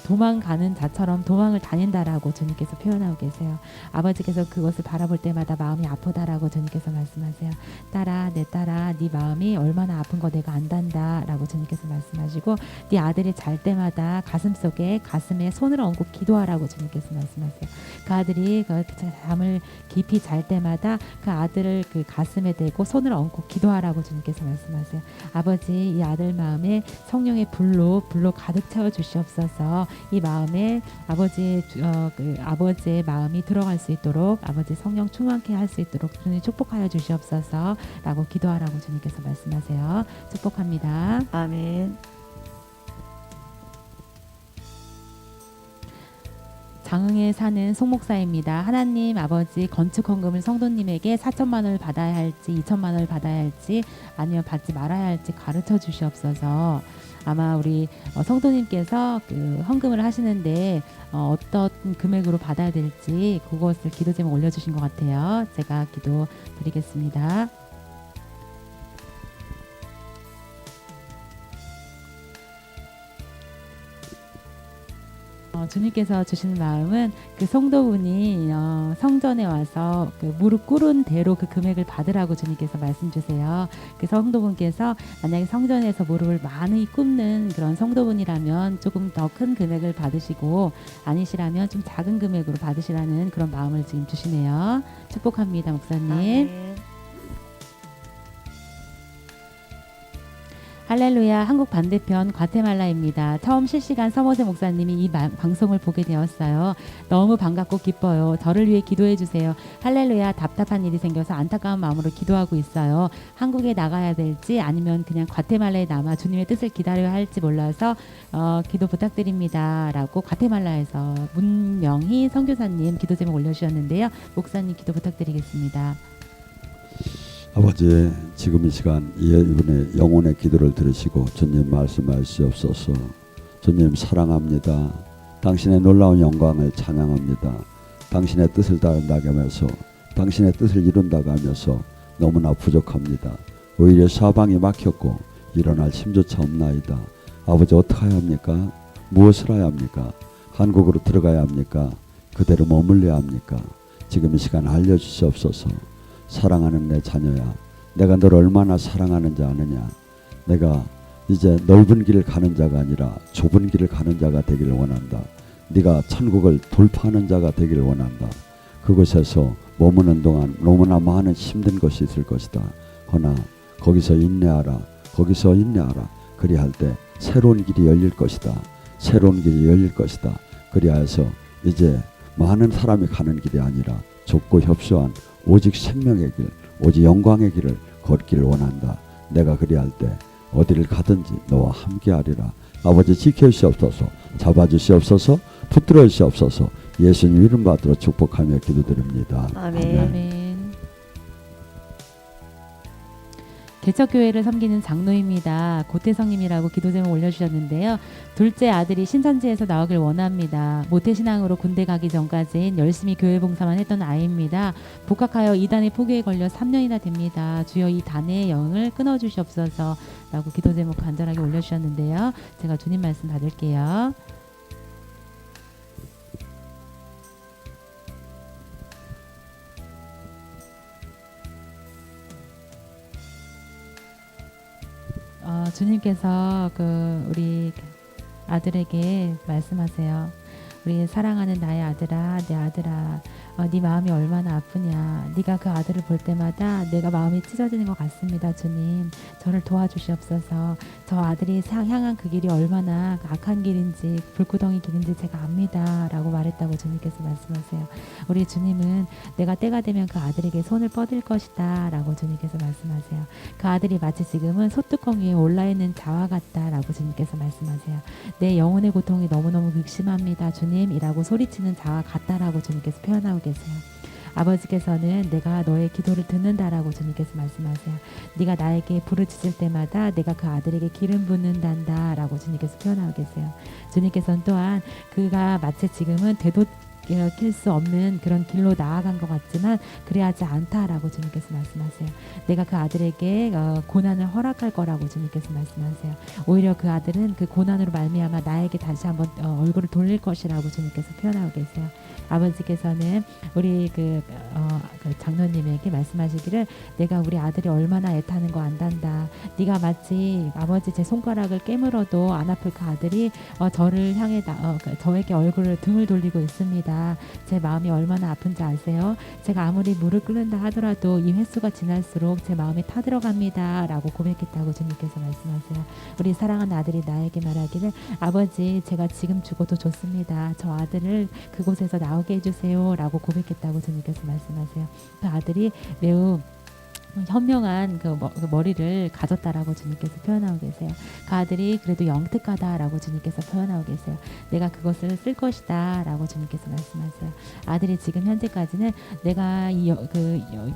도망가는 자처럼 도망을 다닌다라고 주님께서 표현하고 계세요. 아버지께서 그것을 바라볼 때마다 마음이 아프다라고 주님께서 말씀하세요. 딸아, 내 딸아, 네 마음이 얼마나 아픈 거 내가 안단다라고 주님께서 말씀하시고, 네 아들이 잘 때마다 가슴에 손을 얹고 기도하라고 주님께서 말씀하세요. 그 아들이 그 잠을 깊이 잘 때마다 그 아들을 그 가슴에 대고 손을 얹고 기도하라고 주님께서 말씀하세요. 아버지, 이 아들 마음에 성령의 불로 가득 채워 주시옵소서. 이 마음에 아버지의 마음이 들어갈 수 있도록, 아버지 성령 충만케 할 수 있도록 주님 축복하여 주시옵소서라고 기도하라고 주님께서 말씀하세요. 축복합니다. 아멘. 장흥에 사는 송목사입니다. 하나님 아버지, 건축 헌금을 성도님에게 4천만 원을 받아야 할지 2천만 원을 받아야 할지 아니면 받지 말아야 할지 가르쳐 주시옵소서. 아마 우리 성도님께서 그 헌금을 하시는데 어떤 금액으로 받아야 될지 그것을 기도 제목 올려주신 것 같아요. 제가 기도 드리겠습니다. 주님께서 주시는 마음은 그 성도분이 성전에 와서 그 무릎 꿇은 대로 그 금액을 받으라고 주님께서 말씀 주세요. 그 성도분께서 만약에 성전에서 무릎을 많이 꿇는 그런 성도분이라면 조금 더 큰 금액을 받으시고, 아니시라면 좀 작은 금액으로 받으시라는 그런 마음을 지금 주시네요. 축복합니다, 목사님. 아멘. 할렐루야. 한국 반대편 과테말라입니다. 처음 실시간 서머세 목사님이 이 방송을 보게 되었어요. 너무 반갑고 기뻐요. 저를 위해 기도해 주세요. 할렐루야. 답답한 일이 생겨서 안타까운 마음으로 기도하고 있어요. 한국에 나가야 될지 아니면 그냥 과테말라에 남아 주님의 뜻을 기다려야 할지 몰라서 기도 부탁드립니다. 라고 과테말라에서 문명희 선교사님 기도 제목 올려주셨는데요. 목사님 기도 부탁드리겠습니다. 아버지, 지금 이 시간 이분의 영혼의 기도를 들으시고 주님 말씀하시옵소서. 주님 사랑합니다. 당신의 놀라운 영광을 찬양합니다. 당신의 뜻을 따른다고 하면서, 당신의 뜻을 이룬다고 하면서 너무나 부족합니다. 오히려 사방이 막혔고 일어날 힘조차 없나이다. 아버지, 어떻게 해야 합니까? 무엇을 해야 합니까? 한국으로 들어가야 합니까? 그대로 머물러야 합니까? 지금 이 시간 알려주시옵소서. 사랑하는 내 자녀야, 내가 널 얼마나 사랑하는지 아느냐? 내가 이제 넓은 길을 가는 자가 아니라 좁은 길을 가는 자가 되기를 원한다. 네가 천국을 돌파하는 자가 되기를 원한다. 그곳에서 머무는 동안 너무나 많은 힘든 것이 있을 것이다. 허나 거기서 인내하라. 거기서 인내하라. 그리할 때 새로운 길이 열릴 것이다. 새로운 길이 열릴 것이다. 그리하여서 이제 많은 사람이 가는 길이 아니라 좁고 협소한 오직 생명의 길, 오직 영광의 길을 걷기를 원한다. 내가 그리할 때 어디를 가든지 너와 함께하리라. 아버지, 지켜주시옵소서. 잡아주시옵소서. 붙들어 주시옵소서. 예수님 이름 받들어 축복하며 기도드립니다. 아멘. 아멘. 개척교회를 섬기는 장로입니다. 고태성님이라고 기도 제목 올려주셨는데요. 둘째 아들이 신천지에서 나오길 원합니다. 모태신앙으로 군대 가기 전까지는 열심히 교회 봉사만 했던 아이입니다. 복학하여 이단의 포교에 걸려 3년이나 됩니다. 주여 이 단의 영을 끊어주시옵소서 라고 기도 제목 간절하게 올려주셨는데요. 제가 주님 말씀 받을게요. 주님께서 우리 아들에게 말씀하세요. 우리 사랑하는 나의 아들아, 내 아들아, 네 마음이 얼마나 아프냐. 네가 그 아들을 볼 때마다 내가 마음이 찢어지는 것 같습니다. 주님, 저를 도와주시옵소서. 저 아들이 향한 그 길이 얼마나 악한 길인지 불구덩이 길인지 제가 압니다 라고 말했다고 주님께서 말씀하세요. 우리 주님은 내가 때가 되면 그 아들에게 손을 뻗을 것이다 라고 주님께서 말씀하세요. 그 아들이 마치 지금은 소뚜껑 위에 올라있는 자와 같다 라고 주님께서 말씀하세요. 내 영혼의 고통이 너무너무 극심합니다 주님 이라고 소리치는 자와 같다라고 주님께서 표현하고 계세요. 아버지께서는 내가 너의 기도를 듣는다라고 주님께서 말씀하세요. 네가 나에게 부르짖을 때마다 내가 그 아들에게 기름 붓는단다 라고 주님께서 표현하고 계세요. 주님께서는 또한 그가 마치 지금은 되돌릴 수 없는 그런 길로 나아간 것 같지만 그래야지 않다라고 주님께서 말씀하세요. 내가 그 아들에게 고난을 허락할 거라고 주님께서 말씀하세요. 오히려 그 아들은 그 고난으로 말미암아 나에게 다시 한번 얼굴을 돌릴 것이라고 주님께서 표현하고 계세요. 아버지께서는 우리 그 장로님에게 말씀하시기를 내가 우리 아들이 얼마나 애타는 거 안단다. 네가 마치 아버지 제 손가락을 깨물어도 안 아플 그 아들이 저를 향해 저에게 얼굴을 등을 돌리고 있습니다. 제 마음이 얼마나 아픈지 아세요? 제가 아무리 물을 끓는다 하더라도 이 횟수가 지날수록 제 마음이 타들어갑니다 라고 고백했다고 주님께서 말씀하세요. 우리 사랑하는 아들이 나에게 말하기를 아버지 제가 지금 죽어도 좋습니다. 저 아들을 그곳에서 나오게 해주세요 라고 고백했다고 주님께서 말씀하세요. 그 아들이 매우 현명한 그 머리를 가졌다라고 주님께서 표현하고 계세요. 그 아들이 그래도 영특하다라고 주님께서 표현하고 계세요. 내가 그것을 쓸 것이다 라고 주님께서 말씀하세요. 아들이 지금 현재까지는 내가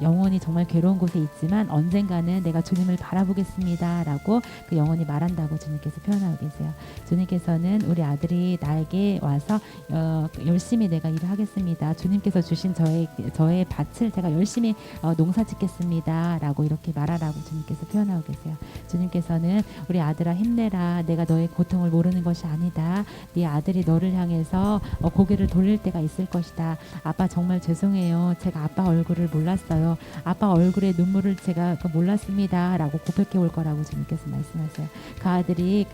영혼이 정말 괴로운 곳에 있지만 언젠가는 내가 주님을 바라보겠습니다 라고 그 영혼이 말한다고 주님께서 표현하고 계세요. 주님께서는 우리 아들이 나에게 와서 열심히 내가 일을 하겠습니다. 주님께서 주신 저의 밭을 제가 열심히 농사 짓겠습니다 라고 이렇게 말하라고 주님께서 표현하고 계세요. 주님께서는 우리 아들아 힘내라. 내가 너의 고통을 모르는 것이 아니다. 네 아들이 너를 향해서 고개를 돌릴 때가 있을 것이다. 아빠 정말 죄송해요. 제가 아빠 얼굴을 몰랐어요. 아빠 얼굴에 눈물을 제가 몰랐습니다 라고 고백해 올 거라고 주님께서 말씀하세요. 그 아들이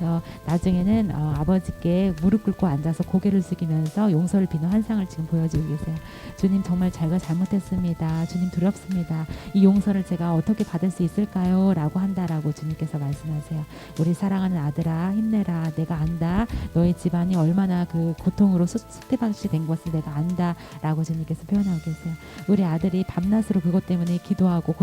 나중에는 아버지께 무릎 꿇고 앉아서 고개를 숙이면서 용서를 비는 환상을 지금 보여주고 계세요. 주님 정말 제가 잘못했습니다. 주님 두렵습니다. 이 용서를 제가 어떻게 받을 수 있을까요? 라고 한다라고 주님께서 말씀하세요. 우리 사랑하는 아들아 힘내라. 내가 안다. 너의 집안이 얼마나 그 고통으로 수태방치 된 것을 내가 안다 라고 주님께서 표현하고 계세요. 우리 아들이 밤낮으로 그것 때문에 기도하고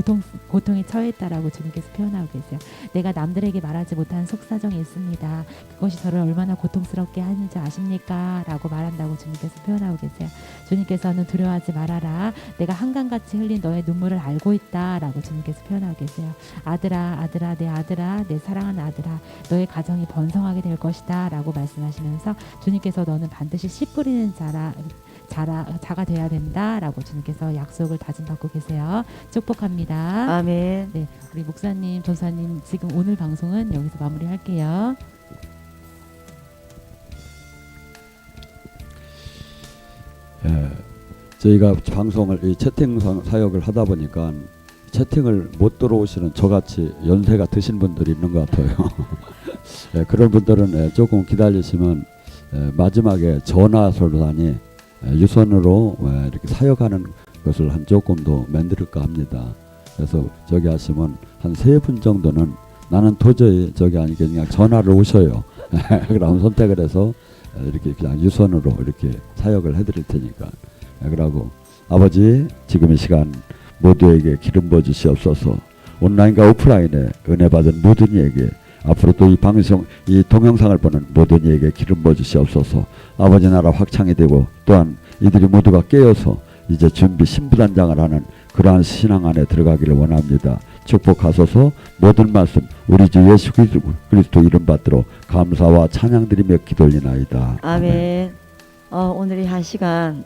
고통에 처해있다라고 주님께서 표현하고 계세요. 내가 남들에게 말하지 못한 속사정이 있습니다. 그것이 저를 얼마나 고통스럽게 하는지 아십니까? 라고 말한다고 주님께서 표현하고 계세요. 주님께서는 두려워하지 말아라. 내가 한강같이 흘린 너의 눈물을 알고 있다 라고 주님께서 표현하고 계세요. 아들아 아들아 내 아들아 내 사랑하는 아들아 너의 가정이 번성하게 될 것이다 라고 말씀하시면서 주님께서 너는 반드시 씨 뿌리는 자가 돼야 된다 라고 주님께서 약속을 다짐받고 계세요. 축복합니다. 아멘. 네, 우리 목사님 전사님 지금 오늘 방송은 여기서 마무리할게요. 저희가 방송을 이 채팅 사역을 하다 보니까 채팅을 못 들어오시는 저같이 연세가 드신 분들이 있는 것 같아요. 그런 분들은 조금 기다리시면 마지막에 전화선란이 유선으로 이렇게 사역하는 것을 한 조금 더 만들까 합니다. 그래서 저기 하시면 한 3분 정도는 나는 도저히 저기 아니게 그냥 전화를 오셔요. 그럼 선택을 해서 이렇게 그냥 유선으로 이렇게 사역을 해드릴 테니까. 그러고 아버지 지금 이 시간 모두에게 기름 부어 주시옵소서. 온라인과 오프라인에 은혜 받은 모든 이에게 앞으로 또 이 방송 이 동영상을 보는 모든 이에게 기름 부어 주시옵소서. 아버지 나라 확창이 되고 또한 이들이 모두가 깨어서 이제 준비 신부단장을 하는 그러한 신앙 안에 들어가기를 원합니다. 축복하소서. 모든 말씀 우리 주 예수 그리스도 이름 받들어 감사와 찬양드리며 기도올리나이다. 아멘. 오늘이 한 시간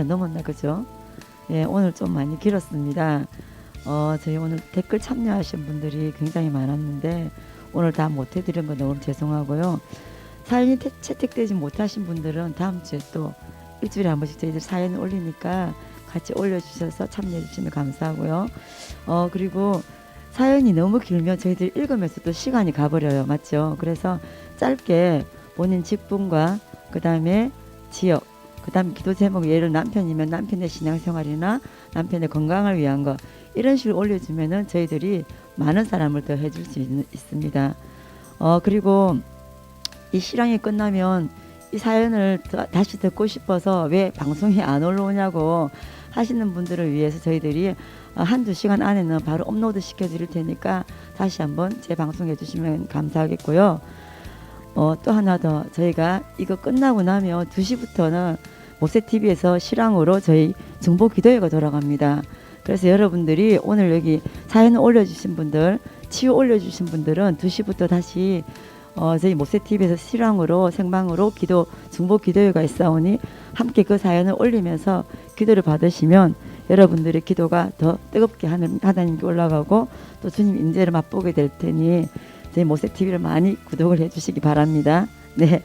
넘었나 그죠? 예, 오늘 좀 많이 길었습니다. 저희 오늘 댓글 참여하신 분들이 굉장히 많았는데 오늘 다 못 해드린 거 너무 죄송하고요. 사연이 채택되지 못하신 분들은 다음 주에 또 일주일에 한 번씩 저희들 사연 올리니까 같이 올려주셔서 참여해 주시면 감사하고요. 그리고 사연이 너무 길면 저희들 읽으면서 또 시간이 가버려요. 맞죠? 그래서 짧게 본인 직분과 그 다음에 지역 그다음 기도 제목 예를 남편이면 남편의 신앙생활이나 남편의 건강을 위한 거 이런 식으로 올려주면은 저희들이 많은 사람을 더 해줄 수 있습니다. 그리고 이 실황이 끝나면 이 사연을 다시 듣고 싶어서 왜 방송에 안 올라오냐고 하시는 분들을 위해서 저희들이 한두 시간 안에는 바로 업로드 시켜드릴 테니까 다시 한번 재방송해 주시면 감사하겠고요. 또 하나 더 저희가 이거 끝나고 나면 2시부터는 모세TV에서 실황으로 저희 중보 기도회가 돌아갑니다. 그래서 여러분들이 오늘 여기 사연 올려주신 분들, 치유 올려주신 분들은 2시부터 다시 저희 모세TV에서 실황으로 생방으로 중보 기도회가 있사오니 함께 그 사연을 올리면서 기도를 받으시면 여러분들의 기도가 더 뜨겁게 하나님께 올라가고 또 주님 인재를 맛보게 될 테니 저희 모세TV를 많이 구독을 해주시기 바랍니다. 네,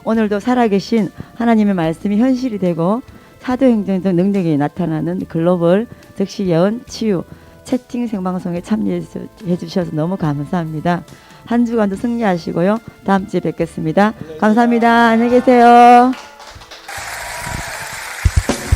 오늘도 살아계신 하나님의 말씀이 현실이 되고 사도행전적 능력이 나타나는 글로벌 즉시 예언 치유 채팅 생방송에 참여해 주셔서 너무 감사합니다. 한 주간도 승리하시고요. 다음 주에 뵙겠습니다. 감사합니다. 안녕히 계세요.